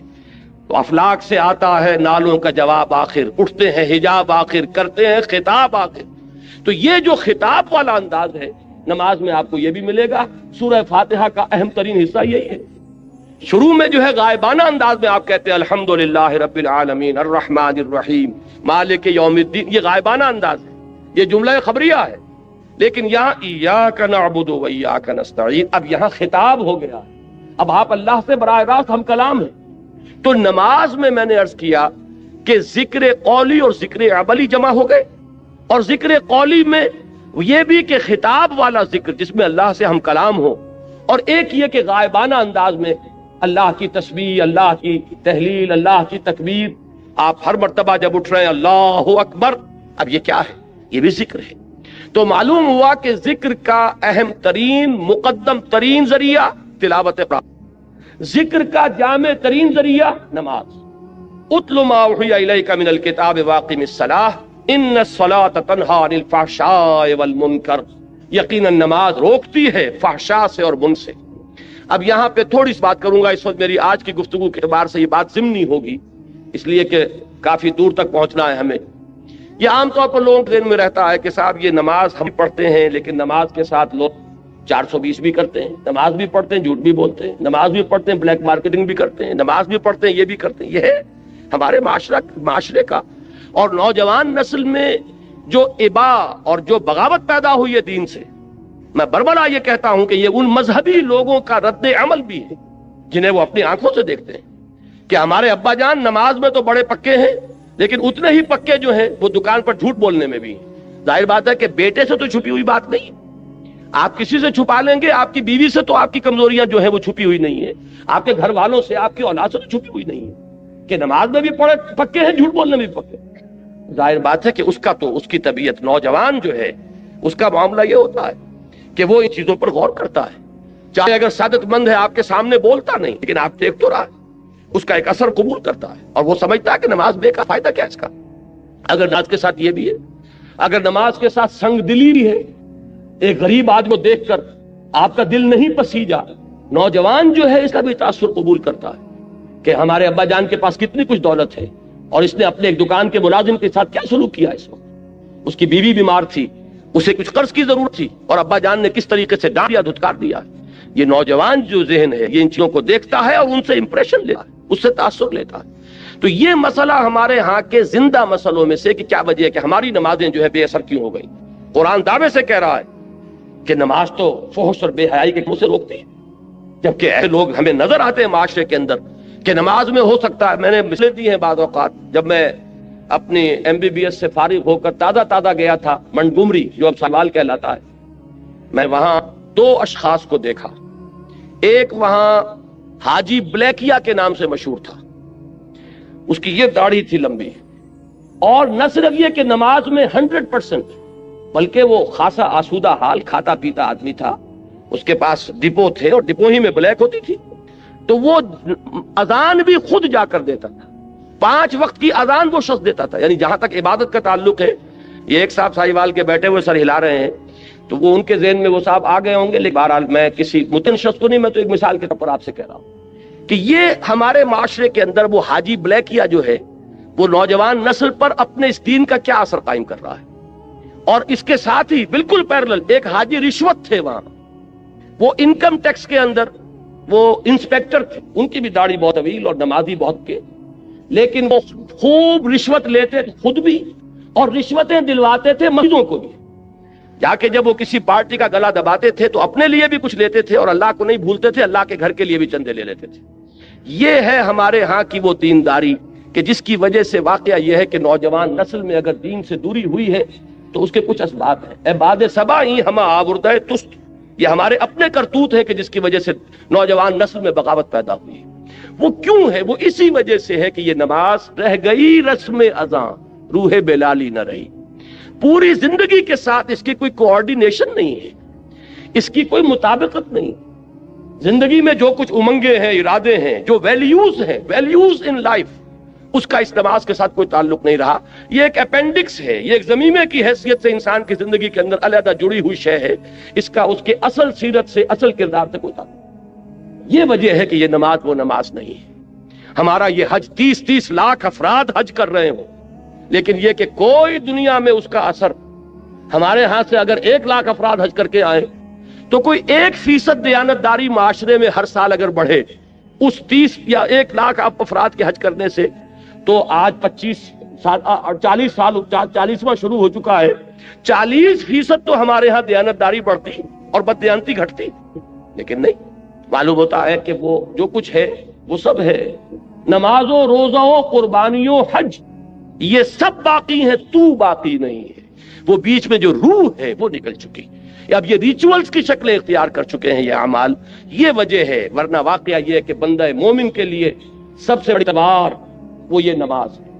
تو افلاک سے آتا ہے نالوں کا جواب آخر، اٹھتے ہیں حجاب آخر، کرتے ہیں خطاب آخر۔ تو یہ جو خطاب والا انداز ہے نماز میں آپ کو یہ بھی ملے گا۔ سورہ فاتحہ کا اہم ترین حصہ یہی ہے۔ شروع میں جو ہے غائبانہ انداز میں آپ کہتے ہیں الحمدللہ رب العالمین الرحمن الرحیم مالک یوم الدین، یہ غائبانہ انداز ہے، یہ جملہ خبریہ ہے۔ لیکن یہاں ایاک نعبد و ایاک نستعین، اب یہاں خطاب ہو گیا، اب آپ اللہ سے براہ راست ہم کلام ہیں۔ تو نماز میں نے عرض کیا کہ ذکر قولی اور ذکر عملی جمع ہو گئے، اور ذکر قولی میں یہ بھی کہ خطاب والا ذکر جس میں اللہ سے ہم کلام ہو، اور ایک یہ کہ غائبانہ انداز میں اللہ کی تسبیح، اللہ کی تحلیل، اللہ کی تکبیر، آپ ہر مرتبہ جب اٹھ رہے ہیں اللہ اکبر، اب یہ کیا ہے؟ یہ بھی ذکر ہے۔ تو معلوم ہوا کہ ذکر کا اہم ترین مقدم ترین ذریعہ تلاوت قرآن، ذکر کا جامع ترین ذریعہ نماز۔ اتل ما اوحی الیک من الکتاب واقم الصلاۃ ان الصلاۃ تنہی عن الفحشاء والمنکر، یقیناً نماز روکتی ہے فحشاء سے اور من سے۔ اب یہاں پہ تھوڑی سی بات کروں گا، اس وقت میری آج کی گفتگو کے اعتبار سے یہ بات ضمنی ہوگی، اس لیے کہ کافی دور تک پہنچنا ہے ہمیں۔ یہ عام طور پر لوگوں کے ذہن میں رہتا ہے کہ صاحب یہ نماز ہم پڑھتے ہیں، لیکن نماز کے ساتھ لوگ 420 بھی کرتے ہیں، نماز بھی پڑھتے ہیں جھوٹ بھی بولتے ہیں، نماز بھی پڑھتے ہیں بلیک مارکیٹنگ بھی کرتے ہیں، نماز بھی پڑھتے ہیں یہ بھی کرتے ہیں۔ یہ ہے ہمارے معاشرے کا اور نوجوان نسل میں جو ابا اور جو بغاوت پیدا ہوئی ہے دین سے۔ میں بربلا یہ کہتا ہوں کہ یہ ان مذہبی لوگوں کا رد عمل بھی ہے جنہیں وہ اپنی آنکھوں سے دیکھتے ہیں کہ ہمارے ابا جان نماز میں تو بڑے پکے ہیں، لیکن اتنے ہی پکے جو ہیں وہ دکان پر جھوٹ بولنے میں بھی ہیں۔ ظاہر بات ہے کہ بیٹے سے تو چھپی ہوئی بات نہیں، آپ کسی سے چھپا لیں گے، آپ کی بیوی سے تو آپ کی کمزوریاں جو ہیں وہ چھپی ہوئی نہیں ہیں، آپ کے گھر والوں سے، آپ کی اولاد سے تو چھپی ہوئی نہیں ہے کہ نماز میں بھی پڑے پکے ہیں، جھوٹ بولنے میں بھی پکے۔ ظاہر بات ہے کہ اس کا تو اس کی طبیعت، نوجوان جو ہے اس کا معاملہ یہ ہوتا ہے کہ وہ ان چیزوں پر غور کرتا ہے، چاہے اگر سعادت مند ہے آپ کے سامنے بولتا نہیں، لیکن آپ دیکھ تو رہا ہے، اس کا ایک اثر قبول کرتا ہے، اور وہ سمجھتا ہے کہ نماز بے کا فائدہ کیا اس کا۔ اگر نماز کے ساتھ یہ بھی ہے، اگر نماز کے ساتھ سنگ دلی بھی ہے، ایک غریب آدمی کو دیکھ کر آپ کا دل نہیں پسیجا، نوجوان جو ہے اس کا بھی تاثر قبول کرتا ہے کہ ہمارے ابا جان کے پاس کتنی کچھ دولت ہے، اور اس نے اپنے ایک دکان کے ملازم کے ساتھ کیا سلوک کیا اس وقت، اس کی بیوی بیمار تھی، اسے کچھ قرض کی ضرورت تھی، اور ابا جان نے کس طریقے سے ڈانٹ دیا، دھتکار دیا۔ یہ نوجوان جو ذہن ہے یہ ان چیزوں کو دیکھتا ہے اور ان سے امپریشن لیتا ہے، اس سے تاثر لیتا ہے۔ تو یہ مسئلہ ہمارے ہاں کے زندہ مسئلوں میں سے کہ کیا وجہ ہے کہ ہماری نمازیں جو ہے بے اثر کیوں ہو گئی۔ قرآن دعوے سے کہہ رہا ہے کہ نماز تو فحش اور بے حیائی کے منہ سے روکتی ہے، جبکہ ایسے لوگ ہمیں نظر آتے ہیں معاشرے کے اندر کہ نماز میں ہو سکتا ہے۔ میں نے مثالیں دی ہیں بعض اوقات، جب میں اپنی MBBS سے فارغ ہو کر تازہ گیا تھا منٹگومری، جو اب سوال کہلاتا ہے، میں وہاں 2 اشخاص کو دیکھا۔ ایک وہاں حاجی بلیکیا کے نام سے مشہور تھا، اس کی یہ داڑھی تھی لمبی، اور نہ صرف یہ کہ نماز میں 100%، بلکہ وہ خاصا آسودہ حال کھاتا پیتا آدمی تھا، اس کے پاس ڈپو تھے اور ڈپو ہی میں بلیک ہوتی تھی، تو وہ اذان بھی خود جا کر دیتا تھا، 5 وقت کی اذان وہ شخص دیتا تھا۔ یعنی جہاں تک عبادت کا تعلق ہے، یہ ایک صاحب ساہیوال کے بیٹھے ہوئے سر ہلا رہے ہیں، تو وہ ان کے ذہن میں وہ صاحب آ گئے ہوں گے، لیکن بہرحال میں کسی متن شخص کو نہیں، میں تو ایک مثال کے طور پر آپ سے کہہ رہا ہوں کہ یہ ہمارے معاشرے کے اندر وہ حاجی بلیکیا جو ہے وہ نوجوان نسل پر اپنے اس دین کا کیا اثر قائم کر رہا ہے۔ اور اس کے ساتھ ہی بالکل پیرلل ایک حاجی رشوت تھے، وہاں وہ انکم ٹیکس کے اندر وہ انسپیکٹر تھے، ان کی بھی داڑھی بہت طویل اور نمازی بہت کے، لیکن وہ خوب رشوت لیتے تھے خود بھی، اور رشوتیں دلواتے تھے مسجدوں کو بھی۔ جا کے جب وہ کسی پارٹی کا گلا دباتے تھے تو اپنے لیے بھی کچھ لیتے تھے اور اللہ کو نہیں بھولتے تھے، اللہ کے گھر کے لیے بھی چندے لے لیتے تھے۔ یہ ہے ہمارے ہاں کی وہ دینداری کہ جس کی وجہ سے واقعہ یہ ہے کہ نوجوان نسل میں اگر دین سے دوری ہوئی ہے تو اس کے کچھ اسباب ہیں۔ اے باد صبا ہی ہمہ آوردہ تست، یہ ہمارے اپنے کرتوت ہے کہ جس کی وجہ سے نوجوان نسل میں بغاوت پیدا ہوئی ہے۔ وہ کیوں ہے؟ وہ اسی وجہ سے ہے کہ یہ نماز رہ گئی رسم اذاں، روح بلالی نہ رہی۔ پوری زندگی کے ساتھ اس کی کوئی کوآرڈینیشن نہیں ہے، اس کی کوئی مطابقت نہیں۔ زندگی میں جو کچھ امنگیں ہیں، ارادے ہیں، جو ویلیوز ہیں، ویلیوز ان لائف، اس کا اس نماز کے ساتھ کوئی تعلق نہیں رہا۔ یہ ایک اپینڈکس ہے، یہ ایک ضمیمے کی حیثیت سے انسان کی زندگی کے اندر علیحدہ جڑی ہوئی شے ہے، اس کا اس کے اصل سیرت سے، اصل کردار سے کوئی تعلق نہیں۔ یہ وجہ ہے کہ یہ نماز وہ نماز نہیں ہے۔ ہمارا یہ حج 30 لاکھ افراد حج کر رہے ہوں، لیکن یہ کہ کوئی دنیا میں اس کا اثر، ہمارے ہاں سے اگر 1 لاکھ افراد حج کر کے آئیں تو کوئی 1% دیانتداری معاشرے میں ہر سال اگر بڑھے اس 30 یا 1 لاکھ افراد کے حج کرنے سے، تو آج 40واں شروع ہو چکا ہے، 40% تو ہمارے ہاں دیانتداری بڑھتی اور بددیانتی گھٹتی، لیکن نہیں، معلوم ہوتا ہے کہ وہ جو کچھ ہے وہ سب ہے۔ نمازوں، روزوں، قربانیوں، حج، یہ سب باقی ہیں، تو باقی نہیں ہے۔ وہ بیچ میں جو روح ہے وہ نکل چکی، اب یہ ریچولز کی شکلیں اختیار کر چکے ہیں یہ اعمال۔ یہ وجہ ہے، ورنہ واقعہ یہ ہے کہ بندہ مومن کے لیے سب سے بڑی تلوار وہ یہ نماز ہے۔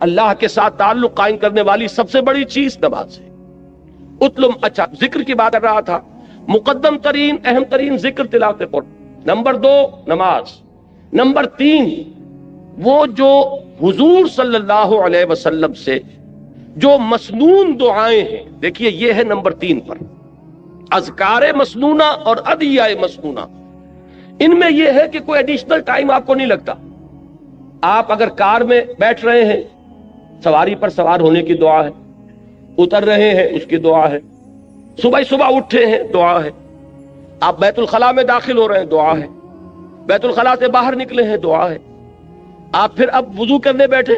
اللہ کے ساتھ تعلق قائم کرنے والی سب سے بڑی چیز نماز ہے۔ اچھا، ذکر کی بات کر رہا تھا، مقدم ترین اہم ترین ذکر تلاوت قرآن، نمبر 2 نماز، نمبر 3 وہ جو حضور صلی اللہ علیہ وسلم سے جو مسنون دعائیں ہیں، دیکھیے یہ ہے نمبر 3 پر، اذکار مسنونہ اور ادعیہ مسنونہ۔ ان میں یہ ہے کہ کوئی ایڈیشنل ٹائم آپ کو نہیں لگتا۔ آپ اگر کار میں بیٹھ رہے ہیں، سواری پر سوار ہونے کی دعا ہے، اتر رہے ہیں اس کی دعا ہے، صبح اٹھے ہیں دعا ہے، آپ بیت الخلاء میں داخل ہو رہے ہیں دعا ہے، بیت الخلاء سے باہر نکلے ہیں دعا ہے، آپ پھر اب وضو کرنے بیٹھے،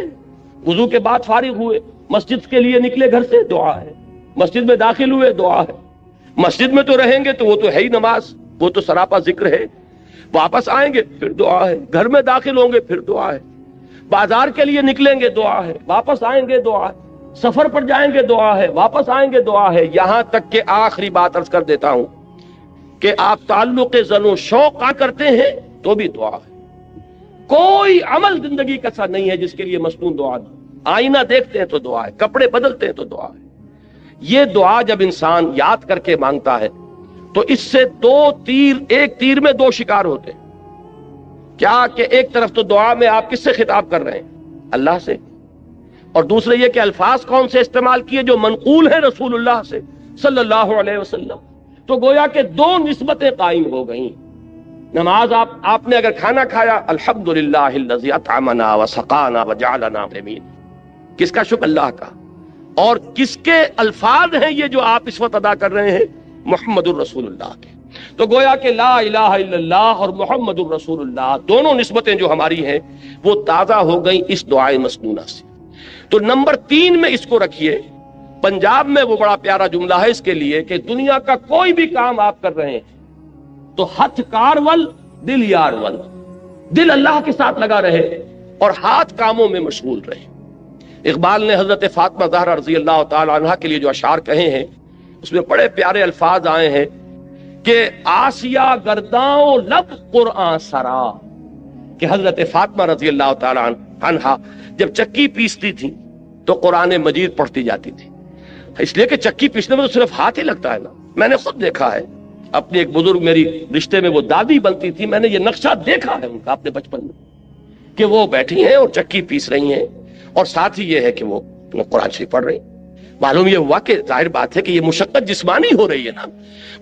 وضو کے بعد فارغ ہوئے، مسجد کے لیے نکلے گھر سے دعا ہے، مسجد میں داخل ہوئے دعا ہے، مسجد میں تو رہیں گے تو وہ تو ہے ہی نماز، وہ تو سراپا ذکر ہے، واپس آئیں گے پھر دعا ہے، گھر میں داخل ہوں گے پھر دعا ہے، بازار کے لیے نکلیں گے دعا ہے، واپس آئیں گے دعا ہے، سفر پر جائیں گے دعا ہے، واپس آئیں گے دعا ہے، یہاں تک کہ آخری بات عرض کر دیتا ہوں کہ آپ تعلق زن و شوق کرتے ہیں تو بھی دعا ہے۔ کوئی عمل زندگی کا ایسا نہیں ہے جس کے لیے مسنون دعا نہیں۔ آئینہ دیکھتے ہیں تو دعا ہے، کپڑے بدلتے ہیں تو دعا ہے۔ یہ دعا جب انسان یاد کر کے مانگتا ہے تو اس سے ایک تیر میں 2 شکار ہوتے ہیں۔ کیا کہ ایک طرف تو دعا میں آپ کس سے خطاب کر رہے ہیں؟ اللہ سے، اور دوسرے یہ کہ الفاظ کون سے استعمال کیے جو منقول ہیں رسول اللہ سے صلی اللہ علیہ وسلم، تو گویا کہ 2 نسبتیں قائم ہو گئیں۔ نماز آپ نے اگر کھانا کھایا، الحمدللہ الذی اطعمنا وسقانا وجعلنا مسلمین، کس کا شکر؟ اللہ کا۔ اور کس کے الفاظ ہیں یہ جو آپ اس وقت ادا کر رہے ہیں؟ محمد الرسول اللہ کے۔ تو گویا کہ لا الہ الا اللہ اور محمد الرسول اللہ دونوں نسبتیں جو ہماری ہیں وہ تازہ ہو گئیں اس دعائے مسنونہ سے۔ تو نمبر 3 میں اس کو رکھیے۔ پنجاب میں وہ بڑا پیارا جملہ ہے اس کے لیے کہ دنیا کا کوئی بھی کام آپ کر رہے ہیں تو ہتھ کار ول دل یار ول، دل اللہ کے ساتھ لگا رہے اور ہاتھ کاموں میں مشغول رہے۔ اقبال نے حضرت فاطمہ زہرا رضی اللہ تعالی عنہا کے لیے جو اشعار کہے ہیں اس میں بڑے پیارے الفاظ آئے ہیں کہ آسیہ گرداں لب قرآن سرا، کہ حضرت فاطمہ رضی اللہ تعالی عنہا جب چکی پیستی تھی تو قرآن مجید پڑھتی جاتی تھی، اس لیے کہ چکی پیسنے میں تو صرف ہاتھ ہی لگتا ہے نا۔ میں نے خود دیکھا ہے، اپنی ایک بزرگ میری رشتے میں وہ دادی بنتی تھی، میں نے یہ نقشہ دیکھا ہے ان کا اپنے بچپن میں کہ وہ بیٹھی ہیں اور چکی پیس رہی ہیں، اور ساتھ ہی یہ ہے کہ وہ قرآن شریف پڑھ رہی ہیں۔ معلوم یہ ہوا کہ ظاہر بات ہے کہ یہ مشقت جسمانی ہو رہی ہے نا،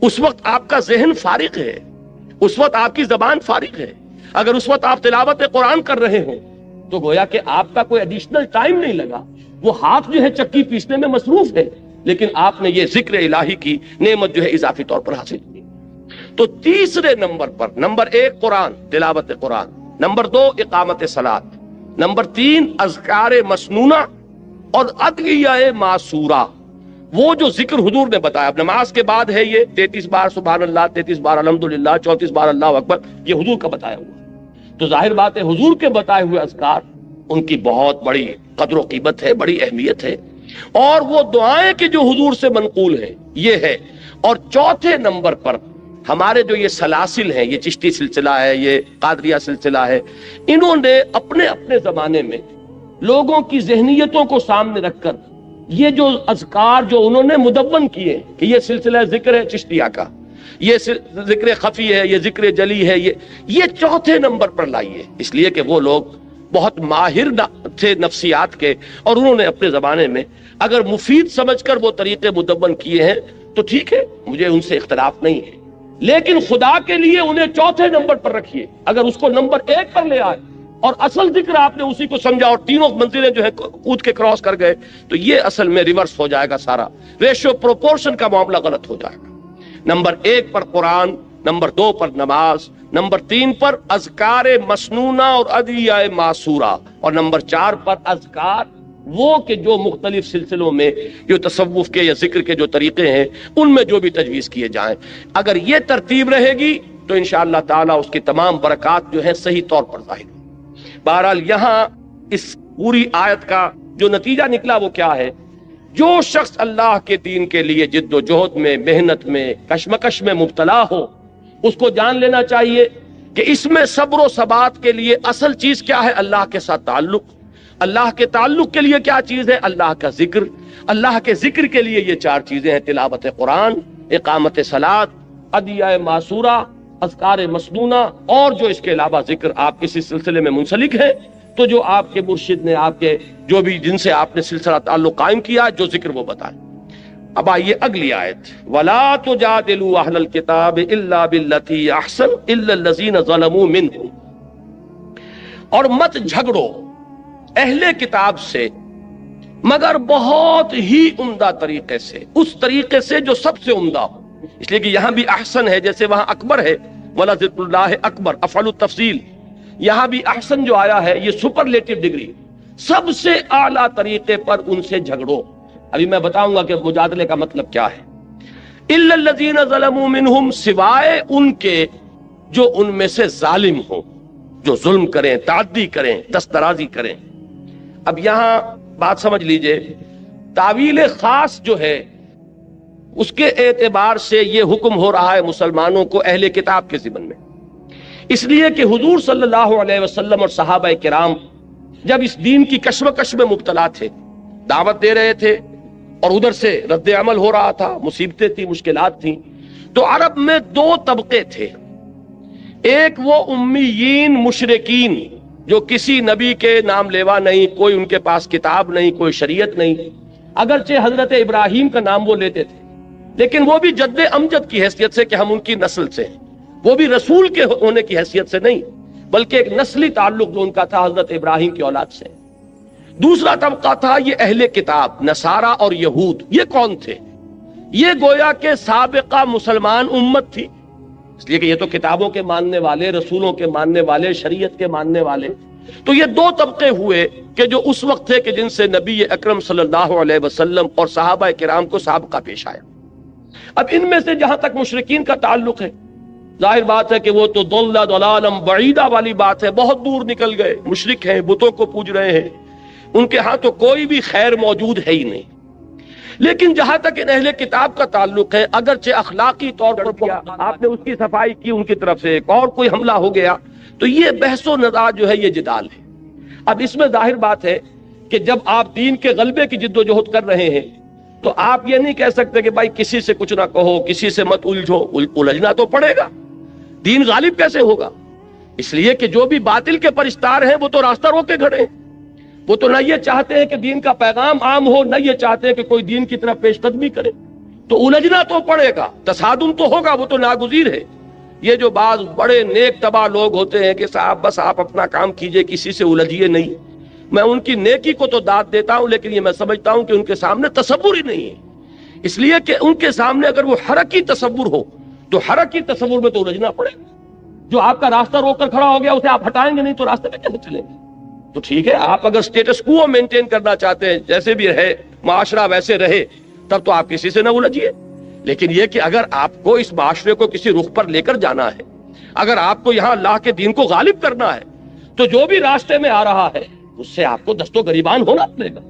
اس وقت آپ کا ذہن فارغ ہے، اس وقت آپ کی زبان فارغ ہے۔ اگر اس وقت آپ تلاوت قرآن کر رہے ہوں تو گویا کہ آپ کا کوئی ایڈیشنل ٹائم نہیں لگا، وہ ہاتھ جو ہے چکی پیسنے میں مصروف ہے، لیکن آپ نے یہ ذکر الہی کی نعمت جو ہے اضافی طور پر حاصل کی۔ تو تیسرے نمبر پر، نمبر 1 قرآن، تلاوت قرآن، نمبر 2 اقامت صلاۃ، نمبر 3 اذکار مسنونہ اور ادعیہ معصورہ، وہ جو ذکر حضور نے بتایا۔ اب نماز کے بعد ہے یہ 33 بار سبحان اللہ، 33 بار الحمدللہ، 34 بار اللہ اکبر، یہ حضور کا بتایا ہوا۔ تو ظاہر بات ہے حضور کے بتائے ہوئے اذکار، ان کی بہت بڑی قدر و قیمت ہے، بڑی اہمیت ہے، اور وہ دعائیں کہ جو حضور سے منقول ہیں یہ ہے۔ اور چوتھے نمبر پر ہمارے جو یہ سلاسل ہیں، یہ چشتی سلسلہ ہے، یہ قادریہ سلسلہ ہے، انہوں نے اپنے اپنے زمانے میں لوگوں کی ذہنیتوں کو سامنے رکھ کر یہ جو اذکار جو انہوں نے مدون کیے کہ یہ سلسلہ ذکر ہے چشتیہ کا، یہ ذکر خفی ہے، یہ ذکر جلی ہے، یہ چوتھے نمبر پر لائیے، اس لیے کہ وہ لوگ بہت ماہر تھے نفسیات کے، اور انہوں نے اپنے زمانے میں اگر مفید سمجھ کر وہ طریقے مدون کیے ہیں تو ٹھیک ہے، مجھے ان سے اختلاف نہیں ہے، لیکن خدا کے لیے انہیں چوتھے نمبر پر رکھیے۔ اگر اس کو نمبر 1 پر لے آئے اور اصل ذکر آپ نے اسی کو سمجھا اور تینوں منزلیں جو ہے کود کے کراس کر گئے، تو یہ اصل میں ریورس ہو جائے گا، سارا ریشو پروپورشن کا معاملہ غلط ہو جائے گا۔ نمبر 1 پر قرآن، نمبر 2 پر نماز، نمبر 3 پر اذکار مسنونہ اور ادعیہ معصورہ، اور نمبر 4 پر اذکار وہ کہ جو مختلف سلسلوں میں جو تصوف کے یا ذکر کے جو طریقے ہیں ان میں جو بھی تجویز کیے جائیں۔ اگر یہ ترتیب رہے گی تو انشاءاللہ تعالی اس کی تمام برکات جو ہیں صحیح طور پر ظاہر ہوں۔ بہرحال یہاں اس پوری آیت کا جو نتیجہ نکلا وہ کیا ہے؟ جو شخص اللہ کے دین کے لیے جد و جہد میں، محنت میں، کشمکش میں مبتلا ہو، اس کو جان لینا چاہیے کہ اس میں صبر و ثبات کے لیے اصل چیز کیا ہے؟ اللہ کے ساتھ تعلق۔ اللہ کے تعلق کے لیے کیا چیز ہے؟ اللہ کا ذکر۔ اللہ کے ذکر کے لیے یہ 4 چیزیں ہیں: تلاوت قرآن، اقامت صلاۃ، ادعیہ معصورہ، اذکار مسنونہ، اور جو اس کے علاوہ ذکر آپ کسی سلسلے میں منسلک ہیں تو جو آپ کے مرشد نے، آپ کے جو بھی جن سے آپ نے سلسلہ تعلق قائم کیا، جو ذکر وہ بتائیں۔ اب آئیے اگلی آیت، وَلَا تُجَادِلُوا أَهْلَ الْكِتَابِ إِلَّا بِالَّتِي أَحْسَنُ إِلَّا الَّذِينَ ظَلَمُوا مِنْهُمْ، اور مت جھگڑو اہل کتاب سے مگر بہت ہی عمدہ طریقے سے، اس طریقے سے جو سب سے عمدہ ہو۔ اس لیے کہ یہاں بھی احسن ہے، جیسے وہاں اکبر ہے، وَلَذِكْرُ اللَّهِ أَكْبَرُ، افعل التفصیل، یہاں بھی احسن جو آیا ہے یہ سپرلیٹو ڈگری، سب سے اعلیٰ طریقے پر ان سے جھگڑو۔ ابھی میں بتاؤں گا کہ مجادلے کا مطلب کیا ہے۔ إِلَّا الَّذِينَ ظَلَمُوا مِنْهُمْ، سوائے ان کے جو ان میں سے ظالم ہوں، جو ظلم کریں، تعدی کریں، دسترازی کریں۔ اب یہاں بات سمجھ لیجئے، تعویل خاص جو ہے اس کے اعتبار سے یہ حکم ہو رہا ہے مسلمانوں کو اہل کتاب کے ضمن میں، اس لیے کہ حضور صلی اللہ علیہ وسلم اور صحابہ کرام جب اس دین کی کشمکش میں مبتلا تھے، دعوت دے رہے تھے اور ادھر سے رد عمل ہو رہا تھا، مصیبتیں تھیں، مشکلات تھیں، تو عرب میں 2 طبقے تھے۔ ایک وہ امیین مشرکین جو کسی نبی کے نام لیوا نہیں، کوئی ان کے پاس کتاب نہیں، کوئی شریعت نہیں، اگرچہ حضرت ابراہیم کا نام وہ لیتے تھے لیکن وہ بھی جد امجد کی حیثیت سے کہ ہم ان کی نسل سے ہیں، وہ بھی رسول کے ہونے کی حیثیت سے نہیں، بلکہ ایک نسلی تعلق جو ان کا تھا حضرت ابراہیم کی اولاد سے۔ دوسرا طبقہ تھا یہ اہل کتاب، نصارہ اور یہود۔ یہ کون تھے؟ یہ گویا کہ سابقہ مسلمان امت تھی، اس لیے کہ یہ تو کتابوں کے ماننے والے، رسولوں کے ماننے والے، شریعت کے ماننے والے۔ تو یہ 2 طبقے ہوئے کہ جو اس وقت تھے کہ جن سے نبی اکرم صلی اللہ علیہ وسلم اور صحابہ کرام کو سابقہ پیش آیا۔ اب ان میں سے جہاں تک مشرکین کا تعلق ہے، ظاہر بات ہے کہ وہ تو ضلالا بعیدہ والی بات ہے، بہت دور نکل گئے، مشرک ہیں، بتوں کو پوج رہے ہیں، ان کے ہاں تو کوئی بھی خیر موجود ہے ہی نہیں۔ لیکن جہاں تک ان اہل کتاب کا تعلق ہے، اگرچہ اخلاقی طور پر آپ نے اس کی صفائی کی، ان کی طرف سے ایک اور کوئی حملہ ہو گیا، تو یہ بحث و نزاع جو ہے یہ جدال ہے۔ اب اس میں ظاہر بات ہے کہ جب آپ دین کے غلبے کی جد و جہد کر رہے ہیں تو آپ یہ نہیں کہہ سکتے کہ بھائی کسی سے کچھ نہ کہو، کسی سے مت الجھو، الجھنا تو پڑے گا، دین غالب کیسے ہوگا؟ اس لیے کہ جو بھی باطل کے پرستار ہیں وہ تو راستہ روک کے کھڑے ہیں، وہ تو نہ یہ چاہتے ہیں کہ دین کا پیغام عام ہو، نہ یہ چاہتے ہیں کہ کوئی دین کی طرف پیش قدمی کرے، تو الجھنا تو پڑے گا، تصادم تو ہوگا، وہ تو ناگزیر ہے۔ یہ جو بعض بڑے نیک طبع لوگ ہوتے ہیں کہ صاحب بس آپ اپنا کام کیجئے، کسی سے الجھیے نہیں، میں ان کی نیکی کو تو داد دیتا ہوں، لیکن یہ میں سمجھتا ہوں کہ ان کے سامنے تصور ہی نہیں ہے، اس لیے کہ ان کے سامنے اگر وہ حرکی تصور ہو تو حرکی تصور میں تو الجھنا پڑے گا۔ جو آپ کا راستہ روک کر کھڑا ہو گیا اسے آپ ہٹائیں گے نہیں تو راستے میں کیسے چلیں گے؟ تو ٹھیک ہے، آپ اگر سٹیٹس کو مینٹین کرنا چاہتے ہیں، جیسے بھی رہے معاشرہ ویسے رہے، تب تو آپ کسی سے نہ الجھیے، لیکن یہ کہ اگر آپ کو اس معاشرے کو کسی رخ پر لے کر جانا ہے، اگر آپ کو یہاں اللہ کے دین کو غالب کرنا ہے، تو جو بھی راستے میں آ رہا ہے اس سے آپ کو دست و گریبان ہونا پڑے گا۔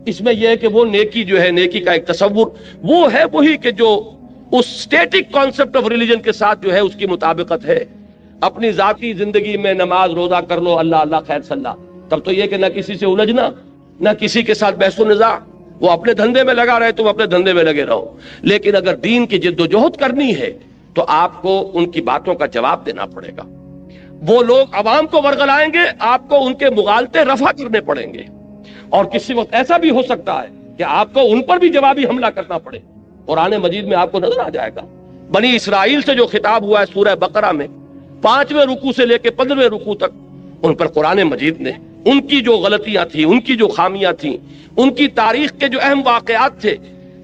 اس میں یہ ہے کہ وہ نیکی جو ہے، نیکی کا ایک تصور وہ ہے وہی کہ جو اس سٹیٹک کانسیپٹ آف ریلیجن کے ساتھ جو ہے اس کی مطابقت ہے۔ اپنی ذاتی زندگی میں نماز روزہ کر لو، اللہ اللہ خیر صلی اللہ، تب تو یہ کہ نہ کسی سے الجھنا، نہ کسی کے ساتھ بحث و نزاع، وہ اپنے دھندے میں لگا رہے، تم اپنے دھندے میں لگے رہو۔ لیکن اگر دین کی جد و جہد کرنی ہے تو آپ کو ان کی باتوں کا جواب دینا پڑے گا۔ وہ لوگ عوام کو ورغلائیں گے، آپ کو ان کے مغالطے رفع کرنے پڑیں گے، اور کسی وقت ایسا بھی ہو سکتا ہے کہ آپ کو ان پر بھی جوابی حملہ کرنا پڑے۔ قرآن مجید میں آپ کو نظر آ جائے گا بنی اسرائیل سے جو خطاب ہوا ہے سورہ بقرہ میں، 5ویں رکوع سے لے کے 15ویں رکوع تک، ان پر قرآن مجید نے ان کی جو غلطیاں تھیں، ان کی جو خامیاں تھیں، ان کی تاریخ کے جو اہم واقعات تھے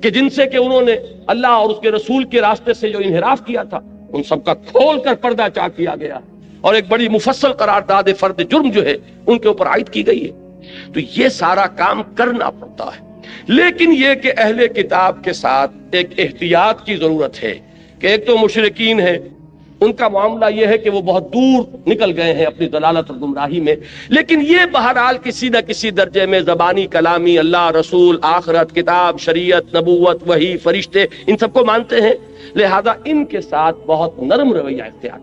کہ جن سے کہ انہوں نے اللہ اور اس کے رسول کے راستے سے جو انحراف کیا تھا، ان سب کا کھول کر پردہ چاک کیا گیا، اور ایک بڑی مفصل قرارداد فرد جرم جو ہے ان کے اوپر عائد کی گئی ہے۔ تو یہ سارا کام کرنا پڑتا ہے، لیکن یہ کہ اہل کتاب کے ساتھ ایک احتیاط کی ضرورت ہے کہ ایک تو مشرکین ہیں، ان کا معاملہ یہ ہے کہ وہ بہت دور نکل گئے ہیں اپنی ضلالت اور گمراہی میں، لیکن یہ بہرحال کسی نہ کسی درجے میں زبانی کلامی اللہ، رسول، آخرت، کتاب، شریعت، نبوت، وحی، فرشتے، ان سب کو مانتے ہیں، لہذا ان کے ساتھ بہت نرم رویہ اختیار۔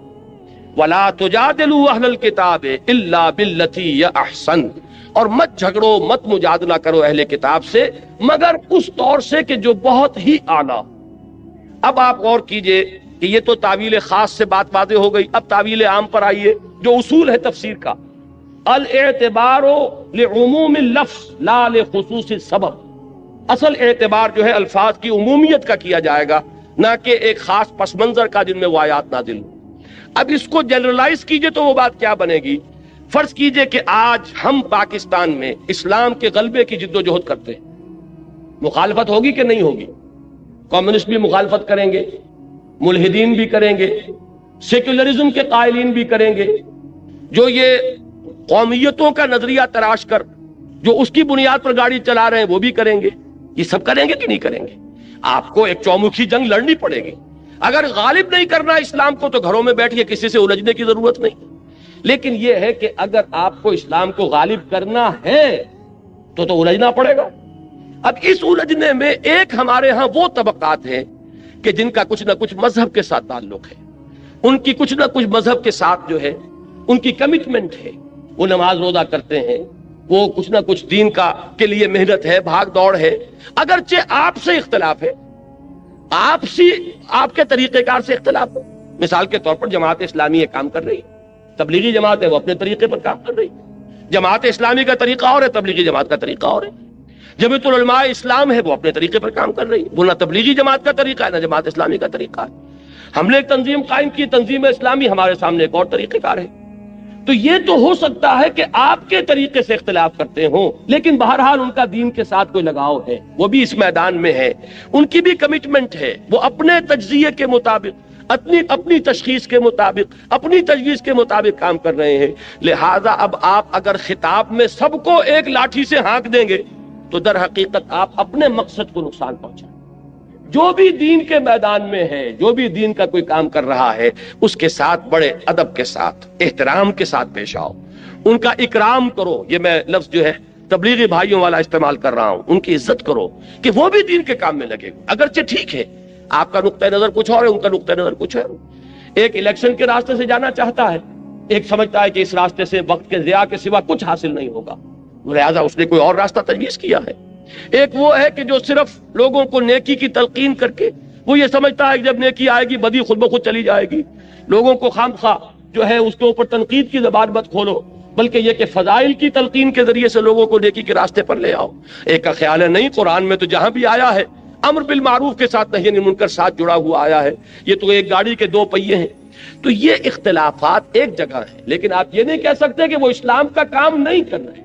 وَلَا تُجَادِلُوا أَهْلَ الْكِتَابِ إِلَّا بِالَّتِي هِيَ أَحْسَنُ، اور مت جھگڑو، مت مجادلہ کرو اہل کتاب سے مگر اس طور سے کہ جو بہت ہی اعلیٰ۔ اب آپ غور کیجئے کہ یہ تو تعویل خاص سے بات واضح ہو گئی، اب تعویل عام پر آئیے، جو اصول ہے تفسیر کا، الاعتبار لعموم اللفظ لا لخصوص السبب، اصل اعتبار جو ہے الفاظ کی عمومیت کا کیا جائے گا، نہ کہ ایک خاص پس منظر کا جن میں وہ آیات نازل ہوں۔ اب اس کو جنرلائز کیجئے تو وہ بات کیا بنے گی؟ فرض کیجئے کہ آج ہم پاکستان میں اسلام کے غلبے کی جد و جہد کرتے ہیں، مخالفت ہوگی کہ نہیں ہوگی؟ کمیونسٹ بھی مخالفت کریں گے، ملحدین بھی کریں گے، سیکولرزم کے قائلین بھی کریں گے، جو یہ قومیتوں کا نظریہ تراش کر جو اس کی بنیاد پر گاڑی چلا رہے ہیں وہ بھی کریں گے۔ یہ سب کریں گے کہ نہیں کریں گے؟ آپ کو ایک چومکھی جنگ لڑنی پڑے گی۔ اگر غالب نہیں کرنا اسلام کو تو گھروں میں بیٹھیے، کسی سے الجھنے کی ضرورت نہیں، لیکن یہ ہے کہ اگر آپ کو اسلام کو غالب کرنا ہے تو الجھنا پڑے گا۔ اب اس الجھنے میں ایک ہمارے ہاں وہ طبقات ہیں کہ جن کا کچھ نہ کچھ مذہب کے ساتھ تعلق ہے، ان کی کچھ نہ کچھ مذہب کے ساتھ جو ہے ان کی کمٹمنٹ ہے، وہ نماز روزہ کرتے ہیں، وہ کچھ نہ کچھ دین کا کے لیے محنت ہے، بھاگ دوڑ ہے، اگرچہ آپ سے اختلاف ہے، آپ کے طریقہ کار سے اختلاف ہے۔ مثال کے طور پر جماعت اسلامی یہ کام کر رہی ہے، تبلیغی جماعت ہے وہ اپنے طریقے پر کام کر رہی ہے، جماعت اسلامی کا طریقہ اور ہے، تبلیغی جماعت کا طریقہ اور ہے، جمعیت العلماء اسلام ہے وہ اپنے طریقے پر کام کر رہی ہے، وہ نہ تبلیغی جماعت کا طریقہ ہے نہ جماعت اسلامی کا طریقہ ہے۔ ہم نے ایک تنظیم قائم کی، تنظیم اسلامی، ہمارے سامنے ایک اور طریقہ کار ہے۔ تو یہ تو ہو سکتا ہے کہ آپ کے طریقے سے اختلاف کرتے ہوں، لیکن بہرحال ان کا دین کے ساتھ کوئی لگاؤ ہے، وہ بھی اس میدان میں ہے، ان کی بھی کمٹمنٹ ہے، وہ اپنے تجزیے کے مطابق، اپنی تشخیص کے مطابق، اپنی تجویز کے مطابق کام کر رہے ہیں۔ لہذا اب آپ اگر خطاب میں سب کو ایک لاٹھی سے ہانک دیں گے تو در حقیقت آپ اپنے مقصد کو نقصان پہنچائیں۔ جو بھی دین کے میدان میں ہے، جو بھی دین کا کوئی کام کر رہا ہے، اس کے ساتھ بڑے ادب کے ساتھ، احترام کے ساتھ پیش آؤ، ان کا اکرام کرو۔ یہ میں لفظ جو ہے تبلیغی بھائیوں والا استعمال کر رہا ہوں، ان کی عزت کرو کہ وہ بھی دین کے کام میں لگے، اگرچہ ٹھیک ہے آپ کا نقطہ نظر کچھ اور ہے، ان کا نقطہ نظر کچھ ہے۔ ایک الیکشن کے راستے سے جانا چاہتا ہے، ایک سمجھتا ہے کہ اس راستے سے وقت کے ضیاع کے سوا کچھ حاصل نہیں ہوگا، لہٰذا اس نے کوئی اور راستہ تجویز کیا ہے۔ ایک وہ ہے کہ جو صرف لوگوں کو نیکی کی تلقین کر کے وہ یہ سمجھتا ہے کہ جب نیکی آئے گی بدی خود بخود چلی جائے گی، لوگوں کو خامخواہ جو ہے اس کے اوپر تنقید کی زبان مت کھولو، بلکہ یہ کہ فضائل کی تلقین کے ذریعے سے لوگوں کو نیکی کے راستے پر لے آؤ۔ ایک کا خیال ہے نہیں، قرآن میں تو جہاں بھی آیا ہے امر بالمعروف کے ساتھ نہی عن المنکر ساتھ جڑا ہوا آیا ہے، یہ تو ایک گاڑی کے دو پہیے ہیں۔ تو یہ اختلافات ایک جگہ ہیں، لیکن آپ یہ نہیں کہہ سکتے کہ وہ اسلام کا کام نہیں کر رہے،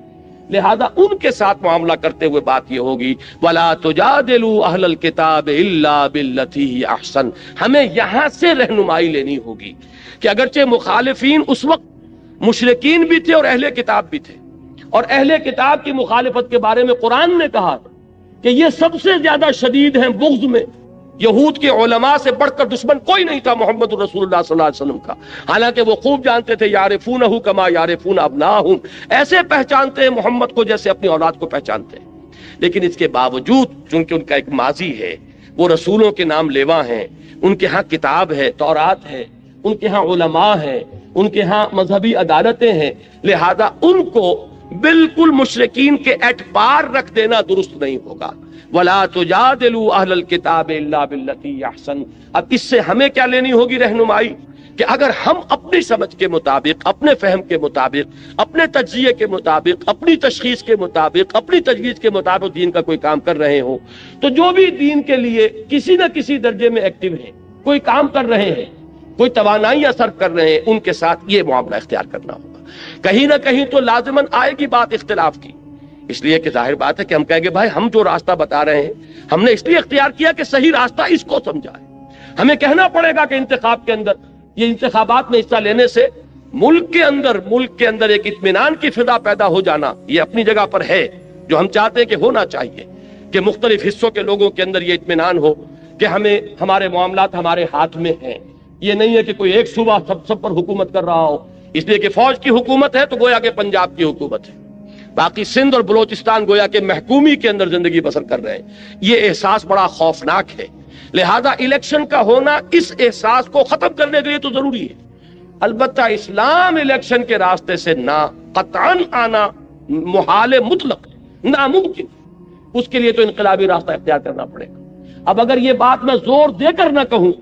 لہذا ان کے ساتھ معاملہ کرتے ہوئے بات یہ ہوگی وَلَا تُجَادِلُوا أَهْلَ الْكِتَابِ إِلَّا بِالَّتِي هِيَ أَحْسَنُ۔ ہمیں یہاں سے رہنمائی لینی ہوگی کہ اگرچہ مخالفین اس وقت مشرکین بھی تھے اور اہل کتاب بھی تھے، اور اہل کتاب کی مخالفت کے بارے میں قرآن نے کہا کہ یہ سب سے زیادہ شدید ہیں بغض میں، یہود کے علماء سے بڑھ کر دشمن کوئی نہیں تھا محمد رسول اللہ صلی اللہ علیہ وسلم کا، حالانکہ وہ خوب جانتے تھے یعرفونہ کما یعرفون ابناہم، ایسے پہچانتے ہیں محمد کو جیسے اپنی اولاد کو پہچانتے ہیں۔ لیکن اس کے باوجود چونکہ ان کا ایک ماضی ہے، وہ رسولوں کے نام لیوا ہیں، ان کے ہاں کتاب ہے، تورات ہے، ان کے ہاں علماء ہیں، ان کے ہاں مذہبی عدالتیں ہیں، لہذا ان کو بالکل مشرکین کے اعتبار رکھ دینا درست نہیں ہوگا۔ وَلَا تُجَادِلُوا أَهْلَ الْكِتَابِ إِلَّا بِالَّتِي هِيَ أَحْسَنُ۔ اب اس سے ہمیں کیا لینی ہوگی رہنمائی کہ اگر ہم اپنی سمجھ کے مطابق، اپنے فہم کے مطابق، اپنے تجزیے کے مطابق، اپنی تشخیص کے مطابق، اپنی تجویز کے مطابق دین کا کوئی کام کر رہے ہوں، تو جو بھی دین کے لیے کسی نہ کسی درجے میں ایکٹیو ہیں، کوئی کام کر رہے ہیں، کوئی توانائیاں صرف کر رہے ہیں، ان کے ساتھ یہ معاملہ اختیار کرنا ہوگا۔ کہیں نہ کہیں تو لازماً آئے گی بات اختلاف کی، اس لیے کہ ظاہر بات ہے کہ ہم کہیں گے بھائی ہم جو راستہ بتا رہے ہیں ہم نے اس لیے اختیار کیا کہ صحیح راستہ اس کو سمجھا ہے۔ ہمیں کہنا پڑے گا کہ انتخاب کے اندر، یہ انتخابات میں حصہ لینے سے ملک کے اندر ایک اطمینان کی فضا پیدا ہو جانا یہ اپنی جگہ پر ہے، جو ہم چاہتے ہیں کہ ہونا چاہیے، کہ مختلف حصوں کے لوگوں کے اندر یہ اطمینان ہو کہ ہمارے معاملات ہمارے ہاتھ میں ہیں۔ یہ نہیں ہے کہ کوئی ایک صوبہ سب پر حکومت کر رہا ہو، اس لیے کہ فوج کی حکومت ہے تو گویا کہ پنجاب کی حکومت ہے، باقی سندھ اور بلوچستان گویا کہ محکومی کے اندر زندگی بسر کر رہے ہیں۔ یہ احساس بڑا خوفناک ہے، لہذا الیکشن کا ہونا اس احساس کو ختم کرنے کے لیے تو ضروری ہے۔ البتہ اسلام الیکشن کے راستے سے نہ قطعاً آنا محال مطلق ہے، ناممکن، اس کے لیے تو انقلابی راستہ اختیار کرنا پڑے گا۔ اب اگر یہ بات میں زور دے کر نہ کہوں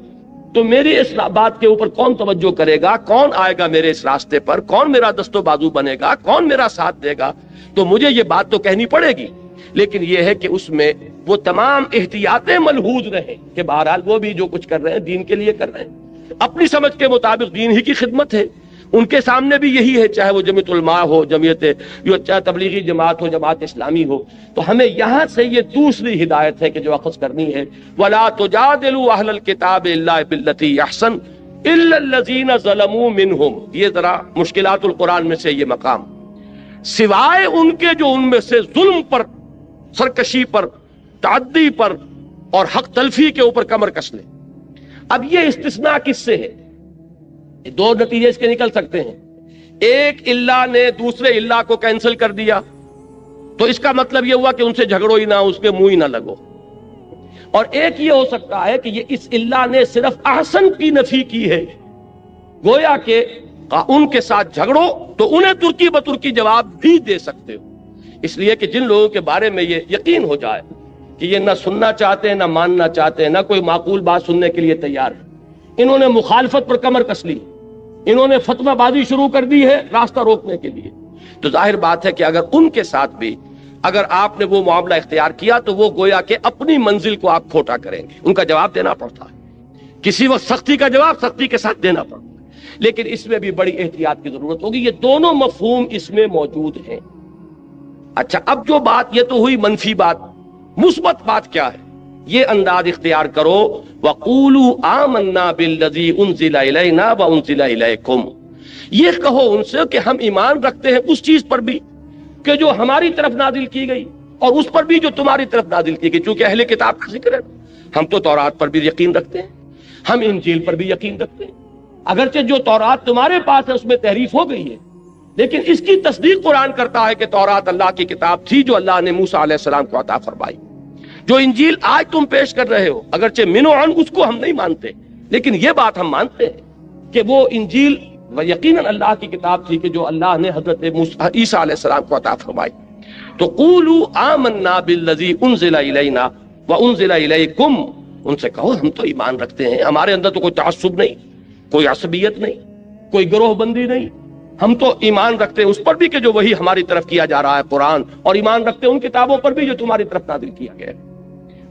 تو میری اس بات کے اوپر کون توجہ کرے گا، کون آئے گا میرے اس راستے پر، کون میرا دست و بازو بنے گا، کون میرا ساتھ دے گا؟ تو مجھے یہ بات تو کہنی پڑے گی، لیکن یہ ہے کہ اس میں وہ تمام احتیاطیں ملحوظ رہیں کہ بہرحال وہ بھی جو کچھ کر رہے ہیں دین کے لیے کر رہے ہیں، اپنی سمجھ کے مطابق دین ہی کی خدمت ہے۔ ان کے سامنے بھی یہی ہے، چاہے وہ جمعیت علماء ہو، چاہے تبلیغی جماعت ہو، جماعت اسلامی ہو۔ تو ہمیں یہاں سے یہ دوسری ہدایت ہے کہ جو اخذ کرنی ہے، وَلَا تُجَادِلُوا أَهْلَ الْكِتَابِ إِلَّا بِالَّتِي أَحْسَنُ إِلَّا الَّذِينَ ظَلَمُوا مِنْهُمْ۔ یہ ذرا مشکلات القرآن میں سے یہ مقام، سوائے ان کے جو ان میں سے ظلم پر، سرکشی پر، تعدی پر اور حق تلفی کے اوپر کمر کس لے۔ اب یہ استثناء کس سے ہے؟ دو نتیجے اس کے نکل سکتے ہیں۔ ایک اللہ نے دوسرے اللہ کو کینسل کر دیا تو اس کا مطلب یہ ہوا کہ ان سے جھگڑو ہی نہ، اس کے منہ ہی نہ لگو۔ اور ایک یہ ہو سکتا ہے کہ یہ اس اللہ نے صرف احسن کی نفی کی ہے، گویا کہ ان کے ساتھ جھگڑو تو انہیں ترکی بترکی جواب بھی دے سکتے ہو، اس لیے کہ جن لوگوں کے بارے میں یہ یقین ہو جائے کہ یہ نہ سننا چاہتے ہیں، نہ ماننا چاہتے ہیں، نہ کوئی معقول بات سننے کے لیے تیار ہے، انہوں نے مخالفت پر کمر کس لی، انہوں نے فتوی بازی شروع کر دی ہے راستہ روکنے کے لیے، تو ظاہر بات ہے کہ اگر ان کے ساتھ بھی اگر آپ نے وہ معاملہ اختیار کیا تو وہ گویا کہ اپنی منزل کو آپ کھوٹا کریں گے، ان کا جواب دینا پڑتا ہے، کسی وقت سختی کا جواب سختی کے ساتھ دینا پڑتا ہے، لیکن اس میں بھی بڑی احتیاط کی ضرورت ہوگی۔ یہ دونوں مفہوم اس میں موجود ہیں۔ اچھا، اب جو بات یہ تو ہوئی منفی بات، مثبت بات کیا ہے؟ یہ انداز اختیار کرو، وَقُولُوا آمَنَّا بِالَّذِي أُنزِلَ إِلَيْنَا وَأُنزِلَ إِلَيْكُمْ۔ یہ کہو ان سے کہ ہم ایمان رکھتے ہیں اس چیز پر بھی کہ جو ہماری طرف نازل کی گئی اور اس پر بھی جو تمہاری طرف نازل کی گئی، چونکہ اہل کتاب کا ذکر ہے، ہم تو تورات پر بھی یقین رکھتے ہیں، ہم انجیل پر بھی یقین رکھتے ہیں، اگرچہ جو تورات تمہارے پاس ہے اس میں تحریف ہو گئی ہے، لیکن اس کی تصدیق قرآن کرتا ہے کہ تورات اللہ کی کتاب تھی جو اللہ نے موسیٰ علیہ السلام کو عطا فرمائی۔ جو انجیل آج تم پیش کر رہے ہو، اگرچہ من و عن اس کو ہم نہیں مانتے، لیکن یہ بات ہم مانتے ہیں کہ وہ انجیل یقیناً اللہ کی کتاب تھی کہ جو اللہ نے حضرت عیسیٰ علیہ السلام کو عطا فرمائی۔ تو قولوا آمنا بالذی انزل الینا وانزل الیکم، ان سے کہو ہم تو ایمان رکھتے ہیں، ہمارے اندر تو کوئی تعصب نہیں، کوئی عصبیت نہیں، کوئی گروہ بندی نہیں، ہم تو ایمان رکھتے ہیں اس پر بھی کہ جو وہی ہماری طرف کیا جا رہا ہے قرآن، اور ایمان رکھتے ہیں ان کتابوں پر بھی جو تمہاری طرف نازل کیا گیا ہے۔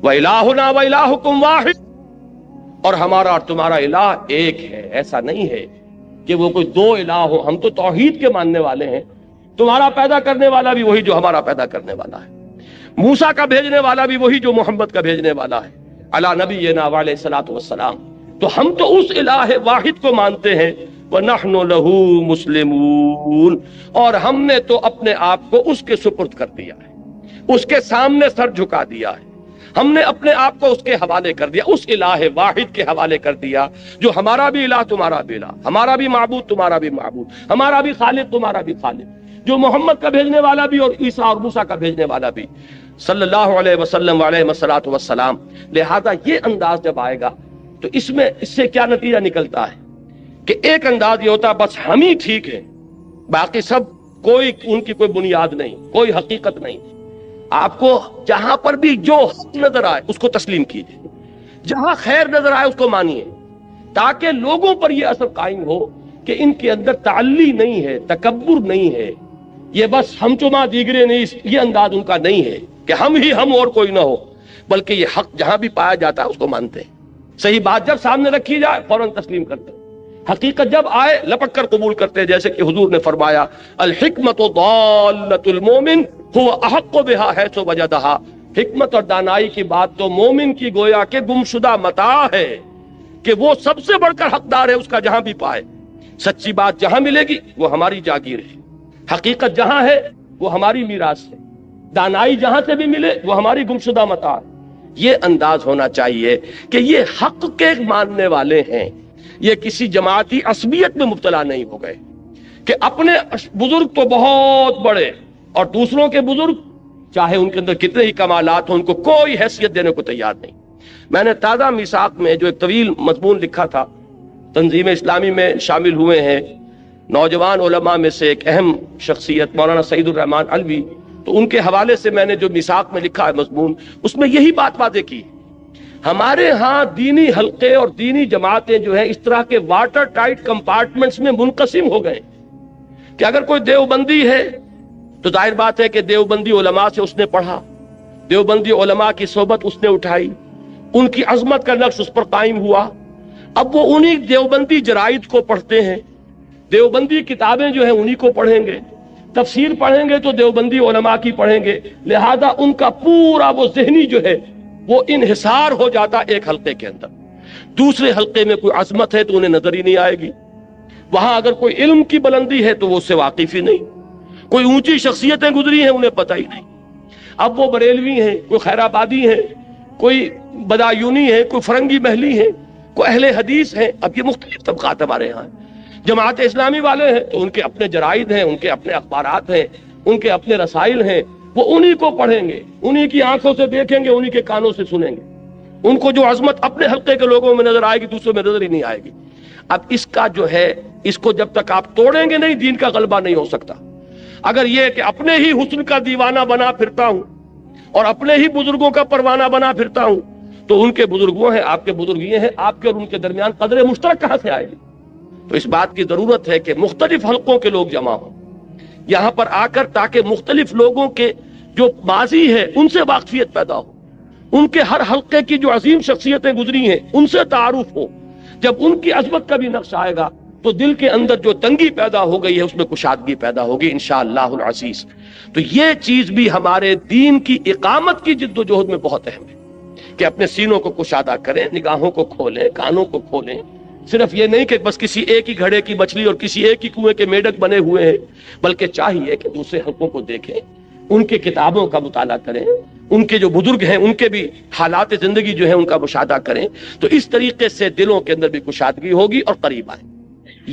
وَإِلَٰهُنَا وَإِلَٰهُكُمْ وَاحِدٌ، اور ہمارا اور تمہارا الہ ایک ہے، ایسا نہیں ہے کہ وہ کوئی دو الہ ہو، ہم تو توحید کے ماننے والے ہیں، تمہارا پیدا کرنے والا بھی وہی جو ہمارا پیدا کرنے والا ہے، موسیٰ کا بھیجنے والا بھی وہی جو محمد کا بھیجنے والا ہے علی نبینا علیہ الصلوۃ والسلام۔ تو ہم تو اس الہ واحد کو مانتے ہیں، وَنَحْنُ لَهُ مُسْلِمُونَ، اور ہم نے تو اپنے آپ کو اس کے سپرد کر دیا ہے، اس کے سامنے سر جھکا دیا ہے، ہم نے اپنے آپ کو اس کے حوالے کر دیا، اس الہ واحد کے حوالے کر دیا جو ہمارا بھی الہ تمہارا بھی الہ، ہمارا بھی معبود تمہارا بھی معبود، ہمارا بھی خالق تمہارا بھی خالق، جو محمد کا بھیجنے والا بھی اور عیسیٰ اور موسیٰ کا بھیجنے والا بھی صلی اللہ علیہ وسلم علیہ الصلوۃ والسلام۔ لہذا یہ انداز جب آئے گا تو اس سے کیا نتیجہ نکلتا ہے کہ ایک انداز یہ ہوتا ہے بس ہم ہی ٹھیک ہیں، باقی سب کوئی ان کی کوئی بنیاد نہیں، کوئی حقیقت نہیں۔ آپ کو جہاں پر بھی جو حق نظر آئے اس کو تسلیم کیجئے، جہاں خیر نظر آئے اس کو مانیے، تاکہ لوگوں پر یہ اثر قائم ہو کہ ان کے اندر تعلی نہیں ہے، تکبر نہیں ہے، یہ بس ہم چما دیگرے نہیں، یہ انداز ان کا نہیں ہے کہ ہم ہی ہم اور کوئی نہ ہو، بلکہ یہ حق جہاں بھی پایا جاتا ہے اس کو مانتے ہیں، صحیح بات جب سامنے رکھی جائے فوراً تسلیم کرتے ہیں، حقیقت جب آئے لپک کر قبول کرتے ہیں، جیسے کہ حضور نے فرمایا الحکمت ضالۃ المومن هو احق بها حیث وجدها، حکمت اور دانائی کی بات تو مومن کی گویا کہ گمشدہ متاع ہے کہ وہ سب سے بڑھ کر حقدار ہے اس کا جہاں بھی پائے، سچی بات جہاں ملے گی وہ ہماری جاگیر ہے، حقیقت جہاں ہے وہ ہماری میراث ہے، دانائی جہاں سے بھی ملے وہ ہماری گمشدہ متاع ہے۔ یہ انداز ہونا چاہیے کہ یہ حق کے ماننے والے ہیں، یہ کسی جماعتی عصبیت میں مبتلا نہیں ہو گئے کہ اپنے بزرگ تو بہت بڑے اور دوسروں کے بزرگ چاہے ان کے اندر کتنے ہی کمالات ہوں ان کو کوئی حیثیت دینے کو تیار نہیں۔ میں نے تازہ میثاق میں جو ایک طویل مضمون لکھا تھا، تنظیم اسلامی میں شامل ہوئے ہیں نوجوان علماء میں سے ایک اہم شخصیت مولانا سعید الرحمن علوی، تو ان کے حوالے سے میں نے جو میثاق میں لکھا ہے مضمون، اس میں یہی بات واضح کی۔ ہمارے ہاں دینی حلقے اور دینی جماعتیں جو ہیں اس طرح کے واٹر ٹائٹ کمپارٹمنٹس میں منقسم ہو گئے کہ اگر کوئی دیوبندی ہے تو ظاہر بات ہے کہ دیوبندی علماء سے اس نے پڑھا، دیوبندی علماء کی صحبت اس نے اٹھائی، ان کی عظمت کا نقش اس پر قائم ہوا، اب وہ انہی دیوبندی جرائد کو پڑھتے ہیں، دیوبندی کتابیں جو ہیں انہی کو پڑھیں گے، تفسیر پڑھیں گے تو دیوبندی علماء کی پڑھیں گے، لہذا ان کا پورا وہ ذہنی جو ہے وہ انحصار ہو جاتا ایک حلقے کے اندر، دوسرے حلقے میں کوئی عظمت ہے تو انہیں نظر ہی نہیں آئے گی، وہاں اگر کوئی علم کی بلندی ہے تو وہ اس سے واقف ہی نہیں، کوئی اونچی شخصیتیں گزری ہیں انہیں پتہ ہی نہیں، اب وہ بریلوی ہیں، کوئی خیر آبادی ہیں، کوئی بدایونی ہے، کوئی فرنگی محلی ہیں، کوئی اہل حدیث ہیں، اب یہ مختلف طبقات ہمارے یہاں ہیں، جماعت اسلامی والے ہیں تو ان کے اپنے جرائد ہیں، ان کے اپنے اخبارات ہیں، ان کے اپنے رسائل ہیں، وہ انہی کو پڑھیں گے، انہی کی آنکھوں سے دیکھیں گے، انہی کے کانوں سے سنیں گے، ان کو جو عظمت اپنے حلقے کے لوگوں میں نظر آئے گی دوسروں میں نظر ہی نہیں آئے گی۔ اب اس کا جو ہے اس کو جب تک آپ توڑیں گے نہیں دین کا غلبہ نہیں ہو سکتا۔ اگر یہ کہ اپنے ہی حسن کا دیوانہ بنا پھرتا ہوں اور اپنے ہی بزرگوں کا پروانہ بنا پھرتا ہوں تو ان کے بزرگ وہ ہیں، آپ کے بزرگ یہ ہیں، آپ کے اور ان کے درمیان قدر مشترک کہاں سے آئے گی؟ تو اس بات کی ضرورت ہے کہ مختلف حلقوں کے لوگ جمع ہوں یہاں پر آ کر، تاکہ مختلف لوگوں کے جو ماضی ہے ان سے واقفیت پیدا ہو، ان کے ہر حلقے کی جو عظیم شخصیتیں گزری ہیں ان سے تعارف ہو۔ جب ان کی عظمت کا بھی نقش آئے گا تو دل کے اندر جو تنگی پیدا ہو گئی ہے اس میں کشادگی پیدا ہوگی انشاءاللہ العزیز۔ تو یہ چیز بھی ہمارے دین کی اقامت کی جد و جہد میں بہت اہم ہے کہ اپنے سینوں کو کشادہ کریں، نگاہوں کو کھولیں، کانوں کو کھولیں، صرف یہ نہیں کہ بس کسی ایک ہی گھڑے کی مچھلی اور کسی ایک ہی کنویں کے میڈک بنے ہوئے ہیں، بلکہ چاہیے کہ دوسرے حلقوں کو دیکھیں، ان کے کتابوں کا مطالعہ کریں، ان کے جو بزرگ ہیں ان کے بھی حالات زندگی جو ہے ان کا مشاہدہ کریں، تو اس طریقے سے دلوں کے اندر بھی کشادگی ہوگی اور قریب آئیں۔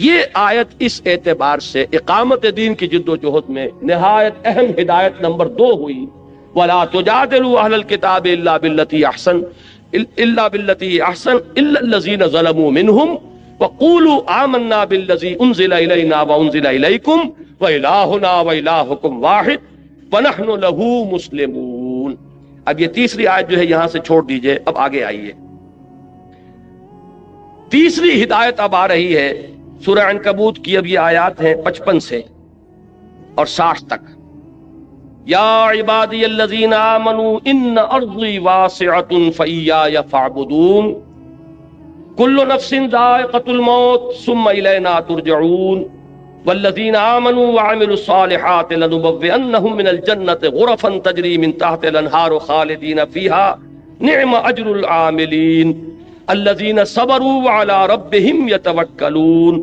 یہ آیت اس اعتبار سے اقامت دین کی جد و جہد میں نہایت اہم ہدایت نمبر 2 ہوئی، وَلَا تُجَادِلُوا أَهْلَ الْكِتَابِ إِلَّا بِالَّتِي أَحْسَنَ إِلَّا الَّذِينَ ظَلَمُوا مِنْهُمْ وَقُولُوا آمَنَّا بِالَّذِي أُنزِلَ إِلَيْنَا وَأُنزِلَ إِلَيْكُمْ وَإِلَٰهُنَا وَإِلَٰهُكُمْ وَاحِدٌ۔ وَنَحْنُ لَهُ مُسْلِمُونَ۔ اب یہ تیسری آیت جو ہے یہاں سے چھوڑ دیجئے، اب آگے آئیے۔ تیسری ہدایت اب آ رہی ہے سورہ عنکبوت کی، اب یہ آیات ہیں 55 سے اور 60 تک۔ یا عبادی الذین آمنوا ان ارضی واسعۃ فایای فاعبدون کل نفس ذائقۃ الموت ثم الینا ترجعون والذین آمنوا وعملوا الصالحات لنبوئنہم من الجنۃ غرفا تجری من تحتها الانہار خالدین فیہا نعم اجر العاملین الذین صبروا وعلی ربہم یتوکلون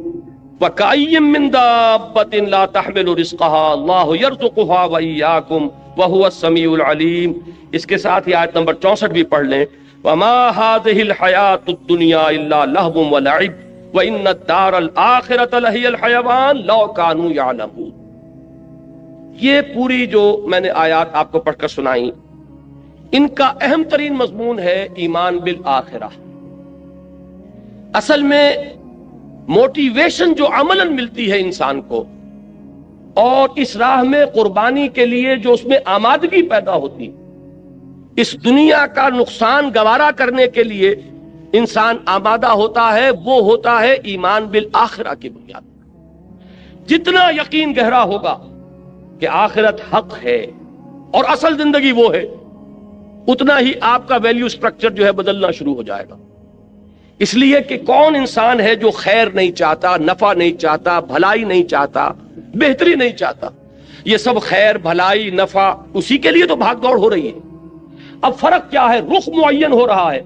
وَكَأَيٍّ مِّن دَابَّةٍ لَا تَحْمِلُ رِزْقَهَا اللَّهُ يَرْزُقُهَا وَإِيَّاكُمْ وَهُوَ السَّمِيعُ الْعَلِيمُ۔ اس کے ساتھ ہی آیت نمبر 64 بھی پڑھ لیں۔ وَمَا هَٰذِهِ الْحَيَاةُ الدُّنْيَا إِلَّا لَهْوٌ وَلَعِبٌ وَإِنَّ الدَّارَ الْآخِرَةَ لَهِيَ الْحَيَوَانُ لَوْ كَانُوا يَعْلَمُونَ۔ یہ پوری جو میں نے آیات آپ کو پڑھ کر سنائی، ان کا اہم ترین مضمون ہے ایمان بالآخرہ۔ اصل میں موٹیویشن جو عملاً ملتی ہے انسان کو، اور اس راہ میں قربانی کے لیے جو اس میں آمادگی پیدا ہوتی، اس دنیا کا نقصان گوارا کرنے کے لیے انسان آمادہ ہوتا ہے، وہ ہوتا ہے ایمان بالآخرہ کی بنیاد پر۔ جتنا یقین گہرا ہوگا کہ آخرت حق ہے اور اصل زندگی وہ ہے، اتنا ہی آپ کا ویلیو سٹرکچر جو ہے بدلنا شروع ہو جائے گا۔ اس لیے کہ کون انسان ہے جو خیر نہیں چاہتا، نفع نہیں چاہتا، بھلائی نہیں چاہتا، بہتری نہیں چاہتا؟ یہ سب خیر، بھلائی، نفع، اسی کے لیے تو بھاگ دوڑ ہو رہی ہے۔ اب فرق کیا ہے؟ رخ معین ہو رہا ہے۔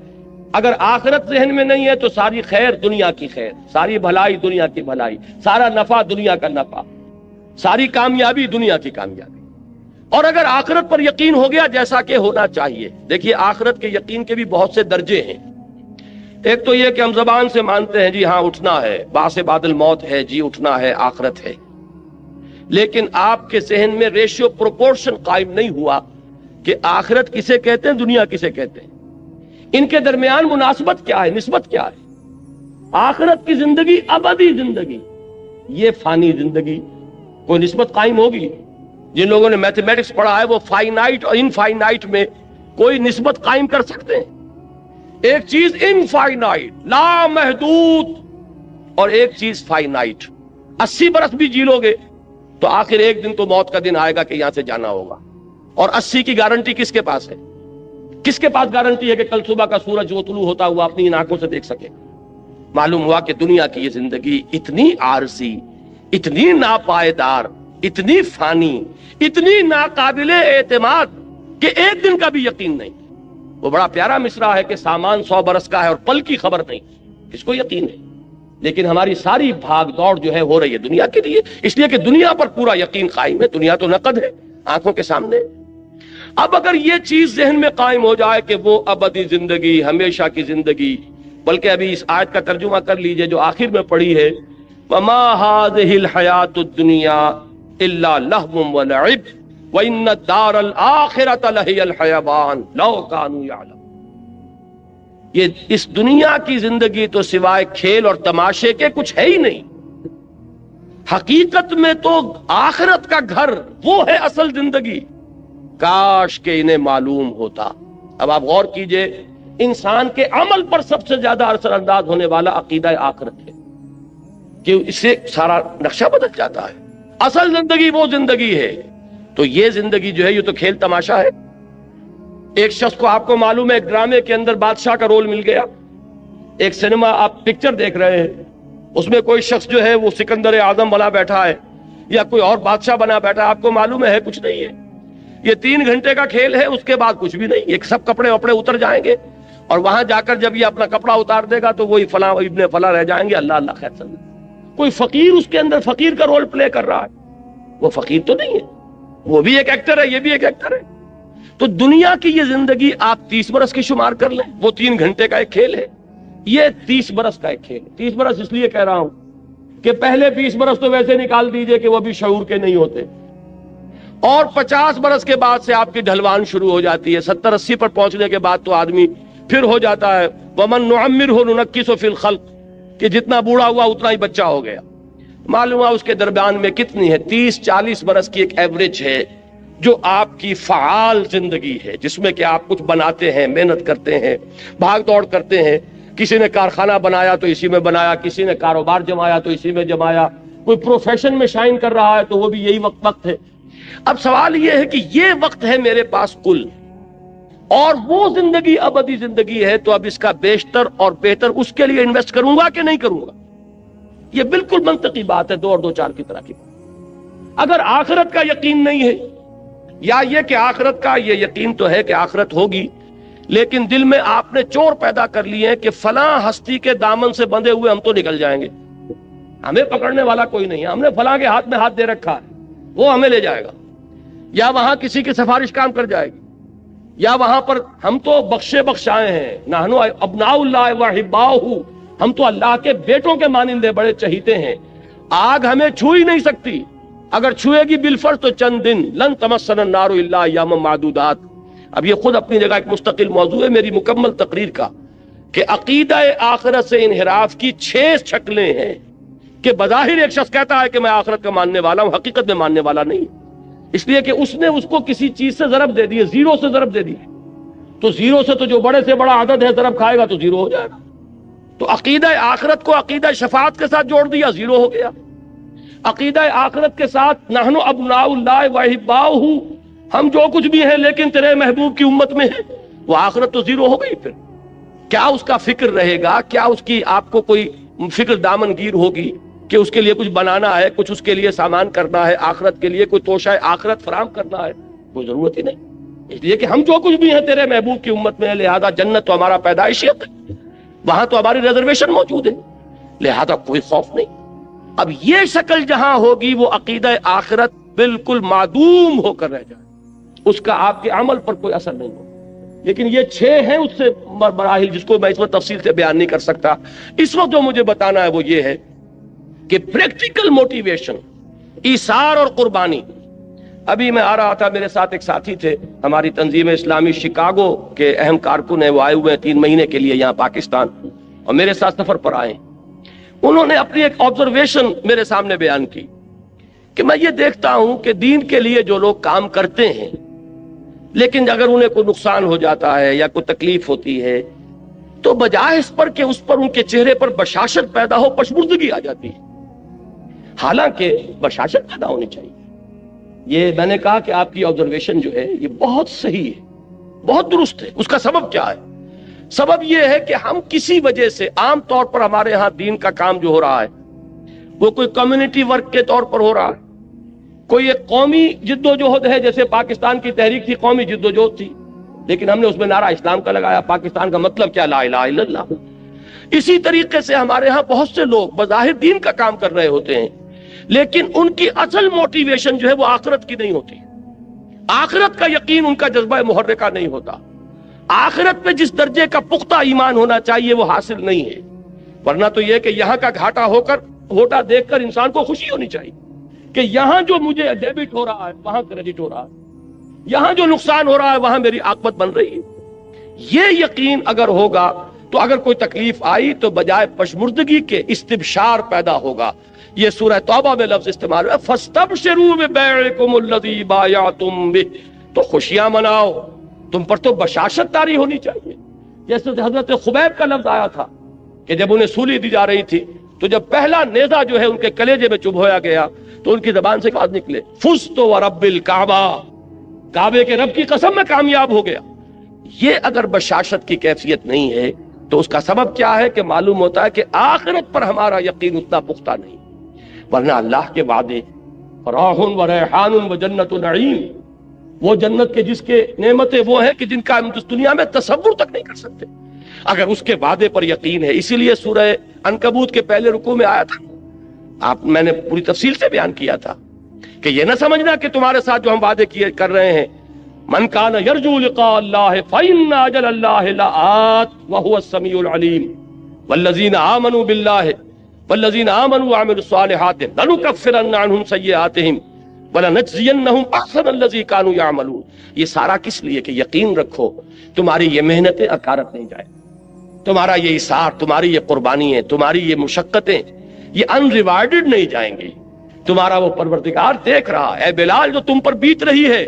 اگر آخرت ذہن میں نہیں ہے تو ساری خیر دنیا کی خیر، ساری بھلائی دنیا کی بھلائی، سارا نفع دنیا کا نفع، ساری کامیابی دنیا کی کامیابی۔ اور اگر آخرت پر یقین ہو گیا جیسا کہ ہونا چاہیے، دیکھیے آخرت کے یقین کے بھی بہت سے درجے ہیں۔ ایک تو یہ کہ ہم زبان سے مانتے ہیں جی ہاں اٹھنا ہے، بعث بعد الموت ہے، جی اٹھنا ہے، آخرت ہے، لیکن آپ کے ذہن میں ریشیو پروپورشن قائم نہیں ہوا کہ آخرت کسے کہتے ہیں، دنیا کسے کہتے ہیں، ان کے درمیان مناسبت کیا ہے، نسبت کیا ہے۔ آخرت کی زندگی ابدی زندگی، یہ فانی زندگی، کوئی نسبت قائم ہوگی؟ جن لوگوں نے میتھمیٹکس پڑھا ہے وہ فائنائٹ اور انفائنائٹ میں کوئی نسبت قائم کر سکتے ہیں؟ ایک چیز انفائنائٹ لا محدود اور ایک چیز فائنائٹ۔ 80 برس بھی جی لو گے تو آخر ایک دن تو موت کا دن آئے گا کہ یہاں سے جانا ہوگا، اور 80 کی گارنٹی کس کے پاس ہے؟ کس کے پاس گارنٹی ہے کہ کل صبح کا سورج وہ طلوع ہوتا ہوا اپنی ان آنکھوں سے دیکھ سکے؟ معلوم ہوا کہ دنیا کی یہ زندگی اتنی عارضی، اتنی ناپائیدار، اتنی فانی، اتنی ناقابل اعتماد کہ ایک دن کا بھی یقین نہیں۔ وہ بڑا پیارا مصرع ہے کہ سامان 100 برس کا ہے اور پل کی خبر نہیں، کس کو یقین ہے؟ لیکن ہماری ساری بھاگ دوڑ جو ہے ہو رہی ہے دنیا کے لیے، اس لیے کہ دنیا پر پورا یقین قائم ہے، دنیا تو نقد ہے آنکھوں کے سامنے۔ اب اگر یہ چیز ذہن میں قائم ہو جائے کہ وہ ابدی زندگی، ہمیشہ کی زندگی، بلکہ ابھی اس آیت کا ترجمہ کر لیجئے جو آخر میں پڑھی ہے، وَمَا هَٰذِهِ الْحَيَاةُ الدُّنْيَا إِلَّا لَهْوٌ وَلَعِبٌ وَإِنَّ الدَّارَ الْآخِرَةَ لَهِيَ الْحَيَوَانُ لَوْ كَانُوا يَعْلَمُونَ۔ یہ اس دنیا کی زندگی تو سوائے کھیل اور تماشے کے کچھ ہے ہی نہیں۔ حقیقت میں تو آخرت کا گھر وہ ہے اصل زندگی، کاش کہ انہیں معلوم ہوتا۔ اب آپ غور کیجئے، انسان کے عمل پر سب سے زیادہ اثر انداز ہونے والا عقیدہ آخرت ہے کہ اس سے سارا نقشہ بدل جاتا ہے۔ اصل زندگی وہ زندگی ہے، تو یہ زندگی جو ہے یہ تو کھیل تماشا ہے۔ ایک شخص کو آپ کو معلوم ہے ایک ڈرامے کے اندر بادشاہ کا رول مل گیا، ایک سینما آپ پکچر دیکھ رہے ہیں، اس میں کوئی شخص جو ہے وہ سکندر اعظم بنا بیٹھا ہے یا کوئی اور بادشاہ بنا بیٹھا ہے، آپ کو معلوم ہے کچھ نہیں ہے، یہ 3 گھنٹے کا کھیل ہے، اس کے بعد کچھ بھی نہیں، یہ سب کپڑے وپڑے اتر جائیں گے اور وہاں جا کر جب یہ اپنا کپڑا اتار دے گا تو وہی فلاں ابن فلاں رہ جائیں گے، اللہ اللہ خیر سن۔ کوئی فقیر اس کے اندر فقیر کا رول پلے کر رہا ہے، وہ فقیر تو نہیں ہے، وہ بھی ایک ایکٹر ہے، یہ بھی ایک ایکٹر ہے۔ تو دنیا کی یہ زندگی آپ 30 برس کی شمار کر لیں، وہ 3 گھنٹے کا ایک کھیل ہے، یہ 30 برس کا ایک کھیل ہے۔ 30 برس اس لیے کہہ رہا ہوں کہ پہلے 20 برس تو ویسے نکال دیجئے کہ وہ بھی شعور کے نہیں ہوتے، اور 50 برس کے بعد سے آپ کی ڈھلوان شروع ہو جاتی ہے، 70-80 پر پہنچنے کے بعد تو آدمی پھر ہو جاتا ہے وَمَن نُعَمِّرْهُ نُنَكِّسُ فِي الْخَلْقِ، کہ جتنا بوڑھا ہوا اتنا ہی بچہ ہو گیا۔ معلوم ہوا اس کے درمیان میں کتنی ہے، 30-40 برس کی ایک ایوریج ہے جو آپ کی فعال زندگی ہے، جس میں کہ آپ کچھ بناتے ہیں، محنت کرتے ہیں، بھاگ دوڑ کرتے ہیں، کسی نے کارخانہ بنایا تو اسی میں بنایا، کسی نے کاروبار جمایا تو اسی میں جمایا، کوئی پروفیشن میں شائن کر رہا ہے تو وہ بھی یہی وقت ہے۔ اب سوال یہ ہے کہ یہ وقت ہے میرے پاس کل، اور وہ زندگی ابدی زندگی ہے، تو اب اس کا بیشتر اور بہتر اس کے لیے انویسٹ کروں گا کہ نہیں کروں گا؟ یہ بالکل منطقی بات ہے، 2 اور 2 4 کی طرح کی بات۔ اگر آخرت کا یقین نہیں ہے، یا یہ کہ آخرت کا یہ یقین تو ہے کہ آخرت ہوگی، لیکن دل میں آپ نے چور پیدا کر لیے ہیں کہ فلاں ہستی کے دامن سے بندھے ہوئے ہم تو نکل جائیں گے، ہمیں پکڑنے والا کوئی نہیں ہے، ہم نے فلاں کے ہاتھ میں ہاتھ دے رکھا ہے، وہ ہمیں لے جائے گا، یا وہاں کسی کی سفارش کام کر جائے گی، یا وہاں پر ہم تو بخشے بخشائے ہیں، نحنو ابناء اللہ واحباؤہ، ہم تو اللہ کے بیٹوں کے مانندے بڑے چہیتے ہیں، آگ ہمیں چھو ہی نہیں سکتی، اگر چھوئے گی بالفرض تو چند دن، لن تمسنا النار الا ایاما معدودات۔ اب یہ خود اپنی جگہ ایک مستقل موضوع ہے میری مکمل تقریر کا، کہ عقیدہ آخرت سے انحراف کی 6 شکلیں ہیں، کہ بظاہر ایک شخص کہتا ہے کہ میں آخرت کا ماننے والا ہوں، حقیقت میں ماننے والا نہیں، اس لیے کہ اس نے اس کو کسی چیز سے ضرب دے دی ہے، 0 سے ضرب دے دی، تو 0 سے تو جو بڑے سے بڑا عدد ہے ضرب کھائے گا تو 0 ہو جائے گا، تو عقیدہ آخرت کو عقیدہ شفاعت کے ساتھ جوڑ دیا، 0 ہو گیا۔ عقیدہ آخرت کے ساتھ نحن ابناء اللہ واحباؤہ، ہم جو کچھ بھی ہیں لیکن تیرے محبوب کی امت میں ہیں، وہ آخرت تو 0 ہو گئی۔ پھر کیا اس کا فکر رہے گا؟ کیا اس کی آپ کو کوئی فکر دامن گیر ہوگی کہ اس کے لیے کچھ بنانا ہے، کچھ اس کے لیے سامان کرنا ہے، آخرت کے لیے کوئی توشہ آخرت فراہم کرنا ہے؟ کوئی ضرورت ہی نہیں، اس لیے کہ ہم جو کچھ بھی ہیں تیرے محبوب کی امت میں ہے، لہذا جنت تو ہمارا پیدائشی حق ہے، وہاں تو ہماری ریزرویشن موجود ہے، لہذا کوئی خوف نہیں۔ اب یہ شکل جہاں ہوگی وہ عقیدہ آخرت بالکل معدوم ہو کر رہ جائے، اس کا آپ کے عمل پر کوئی اثر نہیں ہوگا۔ لیکن یہ 6 ہیں اس سے مراحل، جس کو میں اس وقت تفصیل سے بیان نہیں کر سکتا۔ اس وقت جو مجھے بتانا ہے وہ یہ ہے کہ پریکٹیکل موٹیویشن، ایثار اور قربانی۔ ابھی میں آ رہا تھا، میرے ساتھ ایک ساتھی تھے، ہماری تنظیم اسلامی شکاگو کے اہم کارکن ہیں، وہ آئے ہوئے ہیں 3 مہینے کے لیے یہاں پاکستان، اور میرے ساتھ سفر پر آئے۔ انہوں نے اپنی ایک آبزرویشن میرے سامنے بیان کی کہ میں یہ دیکھتا ہوں کہ دین کے لیے جو لوگ کام کرتے ہیں، لیکن اگر انہیں کوئی نقصان ہو جاتا ہے یا کوئی تکلیف ہوتی ہے تو بجائے اس پر کہ اس پر ان کے چہرے پر بشاشت پیدا ہو، پشمردگی آ جاتی ہے، حالانکہ بشاشت پیدا ہونی چاہیے۔ یہ میں نے کہا کہ آپ کی آبزرویشن جو ہے یہ بہت صحیح ہے، بہت درست ہے۔ اس کا سبب کیا ہے؟ سبب یہ ہے کہ ہم کسی وجہ سے، عام طور پر ہمارے ہاں دین کا کام جو ہو رہا ہے وہ کوئی کمیونٹی ورک کے طور پر ہو رہا ہے، کوئی ایک قومی جدوجہد ہے، جیسے پاکستان کی تحریک تھی، قومی جدوجہد تھی، لیکن ہم نے اس میں نعرہ اسلام کا لگایا، پاکستان کا مطلب کیا؟ لا الہ الا اللہ۔ اسی طریقے سے ہمارے ہاں بہت سے لوگ بظاہر دین کا کام کر رہے ہوتے ہیں، لیکن ان کی اصل موٹیویشن جو ہے وہ آخرت کی نہیں ہوتی، آخرت کا یقین ان کا جذبہ محرکہ نہیں ہوتا، آخرت پہ جس درجے کا پختہ ایمان ہونا چاہیے وہ حاصل نہیں ہے۔ ورنہ تو یہ کہ یہاں کا گھاٹا دیکھ کر انسان کو خوشی ہونی چاہیے کہ یہاں جو مجھے ڈیبٹ ہو رہا ہے وہاں کریڈٹ ہو رہا ہے، یہاں جو نقصان ہو رہا ہے وہاں میری عاقبت بن رہی ہے۔ یہ یقین اگر ہوگا تو اگر کوئی تکلیف آئی تو بجائے پشمردگی کے استبشار پیدا ہوگا۔ یہ سورہ توبہ میں لفظ استعمال ہے، فَاسْتَبْشِرُوا بِبَيْعِكُمُ الَّذِي بَایَعْتُم بِهِ، تو خوشیاں مناؤ، تم پر تو بشاشت طاری ہونی چاہیے۔ جیسے حضرت خبیب کا لفظ آیا تھا کہ جب انہیں سولی دی جا رہی تھی تو جب پہلا نیزہ جو ہے ان کے کلیجے میں چبھویا گیا تو ان کی زبان سے بات نکلے، فزت ورب الکعبہ، کعبے کے رب کی قسم میں کامیاب ہو گیا۔ یہ اگر بشاشت کی کیفیت نہیں ہے تو اس کا سبب کیا ہے کہ معلوم ہوتا ہے کہ آخرت پر ہمارا یقین اتنا پختہ نہیں، ورنہ اللہ کے وعدے فراح و ریحان و جنت نعیم، وہ جنت کے جس کے نعمتیں وہ ہیں کہ جن کا ہم اس دنیا میں تصور تک نہیں کر سکتے، اگر اس کے وعدے پر یقین ہے۔ اسی لیے سورہ عنکبوت کے پہلے رکوع میں آیا تھا، میں نے پوری تفصیل سے بیان کیا تھا کہ یہ نہ سمجھنا کہ تمہارے ساتھ جو ہم وعدے کر رہے ہیں، من کان یرجو لقاء اللہ فإن اجل اللہ لآت وهو السمیع العلیم والذین آمنوا باللہ والذین آمنوا وعملوا الصالحات لنکفرن عنہم سیئاتہم وَلَنَجْزِيَنَّهُمْ أَحْسَنَ الَّذِي كَانُوا يَعْمَلُونَ۔ یہ سارا کس لیے کہ یقین رکھو تمہاری یہ محنتیں اکارت نہیں جائے، تمہارا یہ اثار، تمہاری یہ قربانی ہے، تمہاری یہ مشقتیں یہ ان ریوارڈڈ نہیں جائیں گی۔ تمہارا وہ پروردگار دیکھ رہا ہے، اے بلال جو تم پر بیت رہی ہے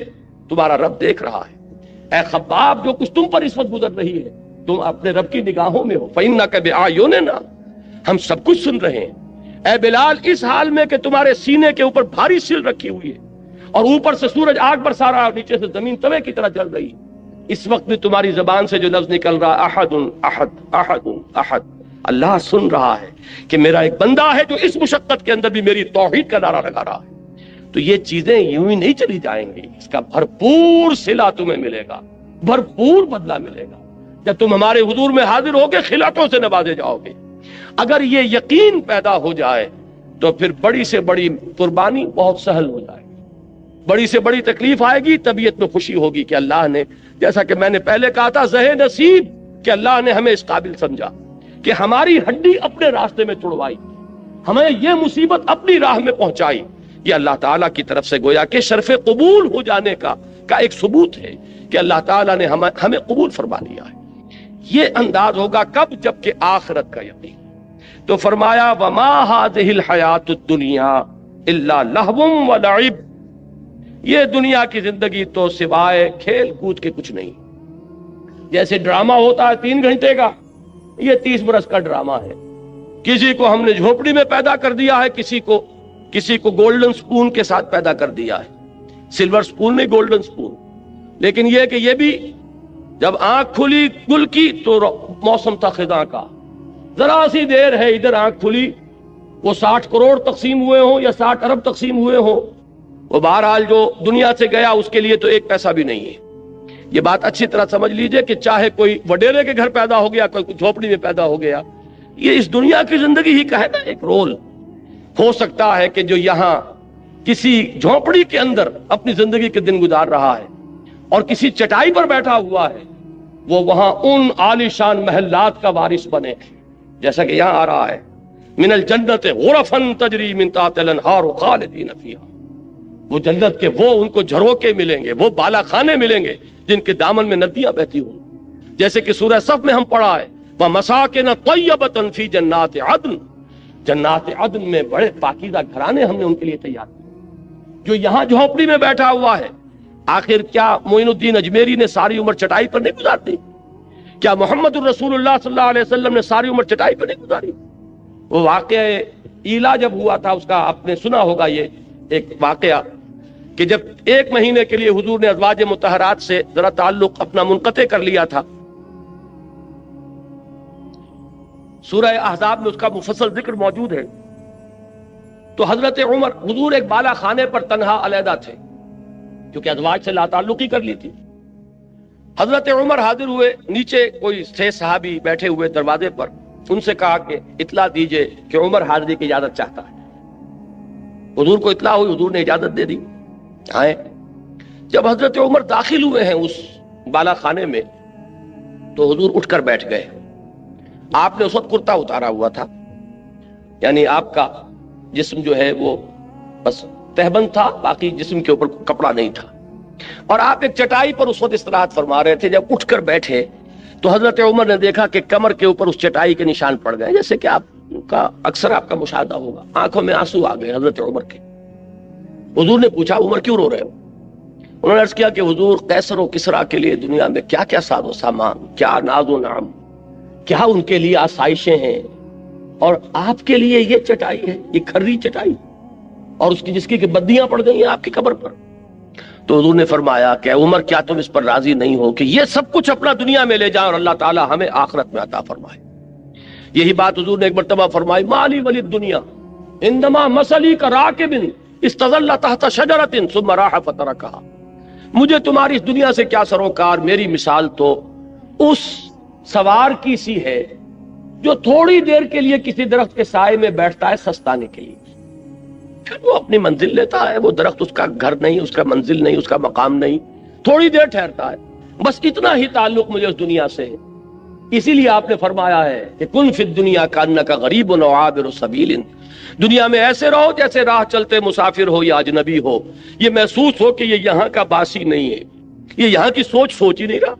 تمہارا رب دیکھ رہا ہے۔ اے خباب، جو کچھ تم پر اس وقت گزر رہی ہے تم اپنے رب کی نگاہوں میں ہو۔ فَإِنَّكَ بِأَعْيُنِنَا، ہم سب کچھ سن رہے ہیں۔ اے بلال، اس حال میں کہ تمہارے سینے کے اوپر بھاری سل رکھی ہوئی ہے اور اوپر سے سورج آگ برسا رہا ہے اور نیچے سے زمین توے کی طرح جل رہی ہے، اس وقت بھی تمہاری زبان سے جو لفظ نکل رہا احد احد احد احد، اللہ سن رہا ہے کہ میرا ایک بندہ ہے جو اس مشقت کے اندر بھی میری توحید کا نعرہ لگا رہا ہے۔ تو یہ چیزیں یوں ہی نہیں چلی جائیں گی، اس کا بھرپور صلہ تمہیں ملے گا، بھرپور بدلہ ملے گا جب تم ہمارے حضور میں حاضر ہوگے، خلعتوں سے نوازے جاؤ گے۔ اگر یہ یقین پیدا ہو جائے تو پھر بڑی سے بڑی قربانی بہت سہل ہو جائے گی، بڑی سے بڑی تکلیف آئے گی، طبیعت میں خوشی ہوگی کہ اللہ نے، جیسا کہ میں نے پہلے کہا تھا، زہ نصیب کہ اللہ نے ہمیں اس قابل سمجھا کہ ہماری ہڈی اپنے راستے میں توڑوائی، ہمیں یہ مصیبت اپنی راہ میں پہنچائی۔ یہ اللہ تعالیٰ کی طرف سے گویا کہ شرف قبول ہو جانے کا ایک ثبوت ہے کہ اللہ تعالیٰ نے ہمیں قبول فرما لیا ہے۔ یہ انداز ہوگا کب؟ جب کہ آخرت کا یقین۔ تو فرمایا وما هذه الحیات الدنیا الا لہو ولعب، یہ دنیا کی زندگی تو سوائے کھیل کود کے کچھ نہیں۔ جیسے ڈرامہ ہوتا ہے 3 گھنٹے کا، یہ 30 برس کا ڈرامہ ہے۔ کسی کو ہم نے جھوپڑی میں پیدا کر دیا ہے، کسی کو گولڈن سپون کے ساتھ پیدا کر دیا ہے، سلور سپون نہیں، گولڈن سپون۔ لیکن یہ کہ یہ بھی جب آنکھ کھلی گل کی تو موسم تھا خزاں کا، ذرا سی دیر ہے ادھر آنکھ کھلی، وہ 60 کروڑ تقسیم ہوئے ہوں یا 60 ارب تقسیم ہوئے ہوں، وہ بہرحال جو دنیا سے گیا اس کے لیے تو 1 پیسہ بھی نہیں ہے۔ یہ بات اچھی طرح سمجھ لیجئے کہ چاہے کوئی وڈیرے کے گھر پیدا ہو گیا، کوئی جھوپڑی میں پیدا ہو گیا، یہ اس دنیا کی زندگی ہی کا ہے نا ایک رول۔ ہو سکتا ہے کہ جو یہاں کسی جھونپڑی کے اندر اپنی زندگی کے دن گزار رہا ہے اور کسی چٹائی پر بیٹھا ہوا ہے، وہ وہاں ان عالی شان محلات کا وارث بنے، جیسا کہ یہاں آ رہا ہے من الجنت غرفا تجری من تحتها الانہار خالدین فیہا، وہ جنت کے وہ ان کو جھروکے ملیں گے، وہ بالا خانے ملیں گے جن کے دامن میں ندیاں بہتی ہوں، جیسے کہ سورہ صف میں ہم پڑھا ہے وَمَسَاكِنَ طَيِّبَةً فِي جَنَّاتِ عَدْنٍ، جنات عدن میں بڑے پاکیزہ گھرانے ہم نے ان کے لیے تیار کیے۔ جو یہاں جھونپڑی میں بیٹھا ہوا ہے، آخر کیا معین الدین اجمیری نے ساری عمر چٹائی پر نہیں گزارتی؟ کیا محمد الرسول اللہ صلی اللہ علیہ وسلم نے ساری عمر چٹائی پر نہیں گزاری؟ وہ واقعہ ایلا جب ہوا تھا، اس کا آپ نے سنا ہوگا، یہ ایک واقعہ کہ جب 1 مہینے کے لیے حضور نے ازواج مطہرات سے ذرا تعلق اپنا منقطع کر لیا تھا، سورہ احزاب میں اس کا مفصل ذکر موجود ہے۔ تو حضرت عمر، حضور ایک بالا خانے پر تنہا علیحدہ تھے کیونکہ ازواج سے لا تعلقی کر لی تھی۔ حضرت عمر حاضر ہوئے، نیچے کوئی 6 صحابی بیٹھے ہوئے دروازے پر، ان سے کہا کہ اطلاع دیجئے کہ عمر حاضری کی اجازت چاہتا ہے۔ حضور کو اطلاع ہوئی، حضور نے اجازت دے دی، آئے۔ جب حضرت عمر داخل ہوئے ہیں اس بالا خانے میں تو حضور اٹھ کر بیٹھ گئے۔ آپ نے اس وقت کرتا اتارا ہوا تھا، یعنی آپ کا جسم جو ہے وہ بس تہبند تھا، باقی جسم کے اوپر کپڑا نہیں تھا، اور آپ ایک چٹائی پر اس وقت استراحت فرما رہے تھے۔ جب اٹھ کر بیٹھے تو حضرت عمر نے دیکھا کہ کمر کے اوپر اس چٹائی کے نشان پڑ گئے، جیسے کہ آپ کا اکثر آپ کا مشاہدہ ہوگا، آنکھوں میں آنسو آ گئے حضرت عمر کے۔ حضور نے پوچھا عمر کیوں رو رہے ہو؟ انہوں نے عرض کیا کہ حضور، قیصر و کسریٰ کے لیے دنیا میں کیا کیا ساز و سامان، کیا ناز و نعم، کیا ان کے لیے آسائشیں ہیں، اور آپ کے لیے یہ چٹائی ہے، یہ کھری چٹائی، اور اس کی جس کی کہ بدیاں پڑ گئی ہیں آپ کی قبر پر۔ تو حضور نے فرمایا کہ عمر، کیا تم اس پر راضی نہیں ہو کہ یہ سب کچھ اپنا دنیا میں لے جائیں اور اللہ تعالی ہمیں آخرت میں عطا فرمائے؟ یہی بات حضور نے ایک مرتبہ فرمائی، مالی ولی الدنیا انما مثلی کراکب استظل تحت شجرۃ ثم راح فترکھا، مجھے تمہاری اس دنیا سے کیا سروکار، میری مثال تو اس سوار کی سی ہے جو تھوڑی دیر کے لیے کسی درخت کے سائے میں بیٹھتا ہے سستانے کے لیے، پھر وہ اپنی منزل لیتا ہے۔ وہ درخت اس کا گھر نہیں، اس کا منزل نہیں، اس کا مقام نہیں، تھوڑی دیر ٹھہرتا ہے، بس اتنا ہی تعلق مجھے اس دنیا سے ہے۔ اسی لیے آپ نے فرمایا ہے کہ کن فی الدنیا کانک غریب و عابر سبیل، دنیا میں ایسے رہو جیسے راہ چلتے مسافر ہو یا اجنبی ہو، یہ محسوس ہو کہ یہ یہاں کا باسی نہیں ہے، یہ یہاں کی سوچ ہی نہیں رہا،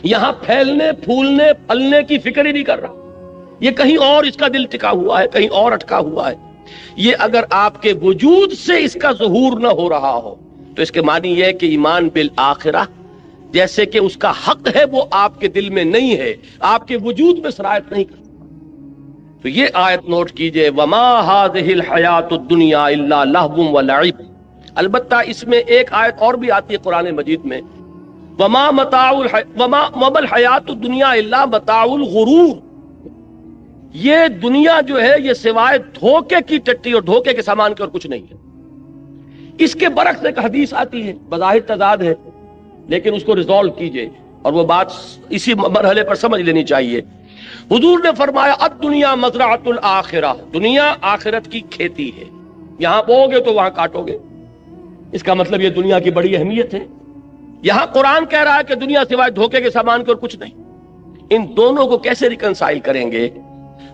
یہاں پھیلنے پھولنے پھلنے کی فکر ہی نہیں کر رہا، یہ کہیں اور اس کا دل ٹکا ہوا ہے، کہیں اور اٹکا ہوا ہے۔ یہ اگر آپ کے وجود سے اس کا ظہور نہ ہو رہا ہو تو اس کے معنی یہ ہے کہ ایمان بالآخرہ جیسے کہ اس کا حق ہے وہ آپ کے دل میں نہیں ہے، آپ کے وجود میں سرایت نہیں کرتا۔ تو یہ آیت نوٹ کیجئے، وما هذه الحیات الدنیا الا لہو ولعب۔ البتہ اس میں ایک آیت اور بھی آتی ہے قرآن مجید میں، وما الحیات الدنیا الا متاع الغرور۔ یہ دنیا جو ہے یہ سوائے دھوکے کی ٹٹی اور دھوکے کے سامان کے اور کچھ نہیں ہے۔ اس کے برعکس ایک حدیث آتی ہے، بظاہر تضاد ہے لیکن اس کو ریزالو کیجئے اور وہ بات اسی مرحلے پر سمجھ لینی چاہیے۔ حضور نے فرمایا الدنیا مزرعۃ الآخرہ، دنیا آخرت کی کھیتی ہے، یہاں بوؤ گے تو وہاں کاٹو گے۔ اس کا مطلب یہ دنیا کی بڑی اہمیت ہے۔ یہاں قرآن کہہ رہا ہے کہ دنیا سوائے دھوکے کے سامان کے اور کچھ نہیں۔ ان دونوں کو کیسے ریکنسائل کریں گے؟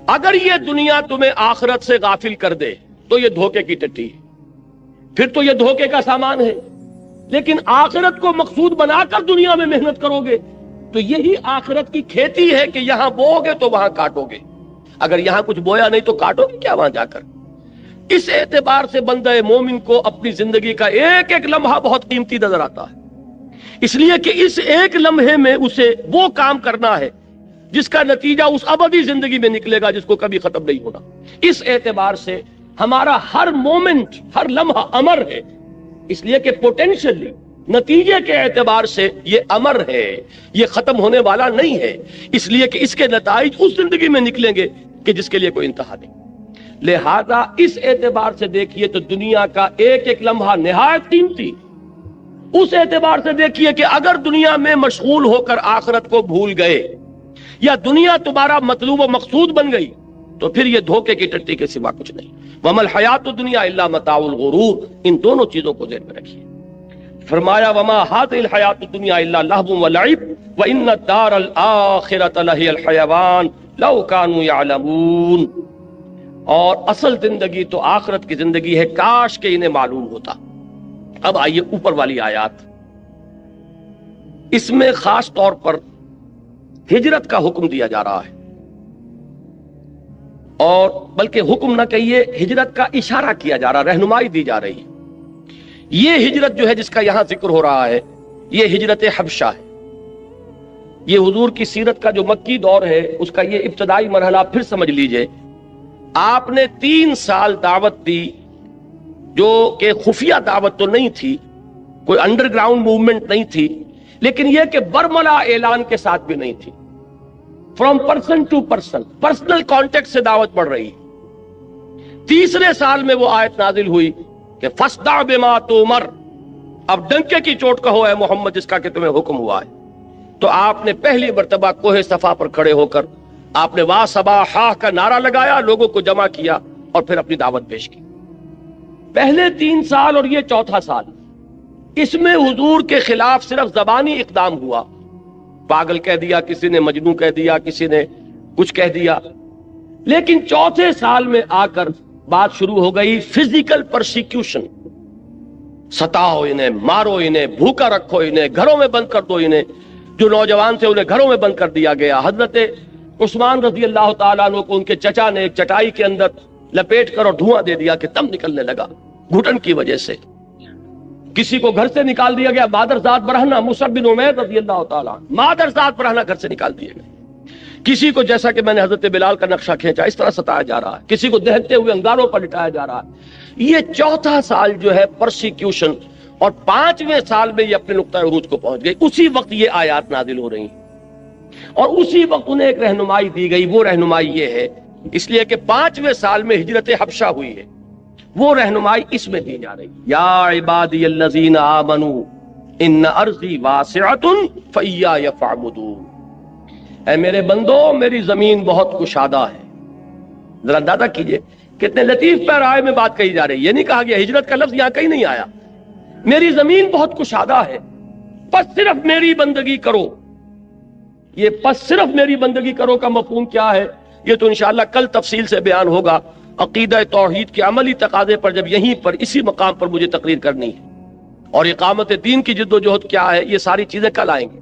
اگر یہ دنیا تمہیں آخرت سے غافل کر دے تو یہ دھوکے کی ٹٹی ہے، پھر تو یہ دھوکے کا سامان ہے۔ لیکن آخرت کو مقصود بنا کر دنیا میں محنت کرو گے تو یہی آخرت کی کھیتی ہے کہ یہاں بوؤ گے تو وہاں کاٹو گے۔ اگر یہاں کچھ بویا نہیں تو کاٹو گے کیا وہاں جا کر؟ اس اعتبار سے بندہ مومن کو اپنی زندگی کا ایک ایک لمحہ بہت قیمتی نظر آتا ہے، اس لیے کہ اس ایک لمحے میں اسے وہ کام کرنا ہے جس کا نتیجہ اس ابدی زندگی میں نکلے گا، جس کو کبھی ختم نہیں ہونا۔ اس اعتبار سے ہمارا ہر مومنٹ، ہر لمحہ امر ہے، اس لیے کہ پوٹینشلی نتیجے کے اعتبار سے یہ امر ہے، یہ ختم ہونے والا نہیں ہے، اس لیے کہ اس کے نتائج اس زندگی میں نکلیں گے کہ جس کے لیے کوئی انتہا نہیں۔ لہذا اس اعتبار سے دیکھیے تو دنیا کا ایک ایک لمحہ نہایت قیمتی۔ اس اعتبار سے دیکھیے کہ اگر دنیا میں مشغول ہو کر آخرت کو بھول گئے یا دنیا تمہارا مطلوب و مقصود بن گئی تو پھر یہ دھوکے کی ٹٹی کے سوا کچھ نہیں۔ وما الحیات الدنیا الا متاع الغرور، ان دونوں چیزوں کو ذہن میں رکھیے۔ فرمایا وما هذه الحیات الدنیا الا لہو ولعب وان الدار الاخرۃ لہی الحیوان لو كانوا يعلمون۔ اور اصل زندگی تو آخرت کی زندگی ہے، کاش کہ انہیں معلوم ہوتا۔ اب آئیے اوپر والی آیات، اس میں خاص طور پر ہجرت کا حکم دیا جا رہا ہے، اور بلکہ حکم نہ کہیے ہجرت کا اشارہ کیا جا رہا، رہنمائی دی جا رہی ہے۔ یہ ہجرت جو ہے جس کا یہاں ذکر ہو رہا ہے یہ ہجرت حبشہ ہے۔ یہ حضور کی سیرت کا جو مکی دور ہے اس کا یہ ابتدائی مرحلہ پھر سمجھ لیجئے۔ آپ نے 3 سال دعوت دی، جو کہ خفیہ دعوت تو نہیں تھی، کوئی انڈر گراؤنڈ موومنٹ نہیں تھی، لیکن یہ کہ برملا اعلان کے ساتھ بھی نہیں تھی، from person to person, personal contact سے دعوت بڑھ رہی۔ تیسرے سال میں وہ آیت نازل ہوئی کہ فاصدع بما تؤمر، اب ڈنکے کی چوٹ کہو اے محمد جس کا کہ تمہیں حکم ہوا ہے۔ تو آپ نے پہلی مرتبہ کوہ صفا پر کھڑے ہو کر آپ نے وا صباحا کا نعرہ لگایا، لوگوں کو جمع کیا اور پھر اپنی دعوت پیش کی۔ پہلے 3 سال اور یہ چوتھا سال، اس میں حضور کے خلاف صرف زبانی اقدام ہوا، پاگل کہہ دیا، کسی نے مجنون کہہ دیا، کسی نے کچھ کہہ دیا۔ لیکن چوتھے سال میں آ کر بات شروع ہو گئی فزیکل پرسیکیوشن، ستاؤ انہیں، مارو انہیں، بھوکا رکھو انہیں، گھروں میں بند کر دو انہیں۔ جو نوجوان تھے انہیں گھروں میں بند کر دیا گیا۔ حضرت عثمان رضی اللہ تعالیٰ عنہ کو ان کے چچا نے ایک چٹائی کے اندر لپیٹ کر اور دھواں دے دیا کہ دم نکلنے لگا گھٹن کی وجہ سے۔ کسی کو گھر سے نکال دیا گیا، مادرزاد برہنہ مصعب بن عمیر رضی اللہ تعالیٰ عنہ، مادرزاد برہنہ گھر سے نکال دیے گئے۔ کسی کو جیسا کہ میں نے حضرت بلال کا نقشہ کھینچا اس طرح ستایا جا رہا ہے، کسی کو دہتے ہوئے انگاروں پر لٹایا جا رہا ہے۔ یہ چوتھا سال جو ہے پرسیکیوشن، اور 5ویں سال میں یہ اپنے نقطہ عروج کو پہنچ گئی۔ اسی وقت یہ آیات نازل ہو رہی ہیں اور اسی وقت انہیں ایک رہنمائی دی گئی۔ وہ رہنمائی یہ ہے، اس لیے کہ 5ویں سال میں ہجرت حبشہ ہوئی ہے، وہ رہنمائی اس میں دی جا رہی۔ یا عبادی الذین آمنوا ان ارضی واسعۃ فایای فاعبدون، اے میرے بندو میری زمین بہت کشادہ ہے۔ ذرا اندازہ کیجئے کتنے لطیف پیرائے میں بات کہی جا رہی ہے۔ یہ نہیں کہا گیا، ہجرت کا لفظ یہاں کہیں نہیں آیا، میری زمین بہت کشادہ ہے، بس صرف میری بندگی کرو۔ یہ بس صرف میری بندگی کرو کا مفہوم کیا ہے یہ تو انشاءاللہ کل تفصیل سے بیان ہوگا۔ عقیدہ توحید کے عملی تقاضے پر جب یہیں پر اسی مقام پر مجھے تقریر کرنی ہے، اور اقامت دین کی جد و جہد کیا ہے یہ ساری چیزیں کل آئیں گے۔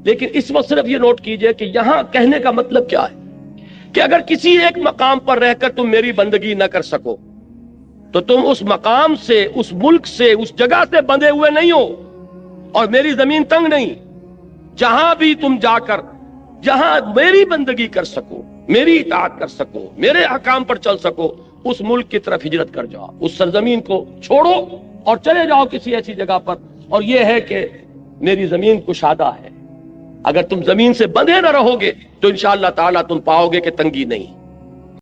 لیکن اس وقت صرف یہ نوٹ کیجئے کہ یہاں کہنے کا مطلب کیا ہے کہ اگر کسی ایک مقام پر رہ کر تم میری بندگی نہ کر سکو تو تم اس مقام سے، اس ملک سے، اس جگہ سے بندھے ہوئے نہیں ہو، اور میری زمین تنگ نہیں، جہاں بھی تم جا کر جہاں میری بندگی کر سکو، میری اطاعت کر سکو، میرے احکام پر چل سکو، اس ملک کی طرف ہجرت کر جاؤ، اس سرزمین کو چھوڑو اور چلے جاؤ کسی ایسی جگہ پر، اور یہ ہے کہ میری زمین کشادہ ہے۔ اگر تم زمین سے بندھے نہ رہو گے تو انشاءاللہ تعالیٰ تم پاؤ گے کہ تنگی نہیں۔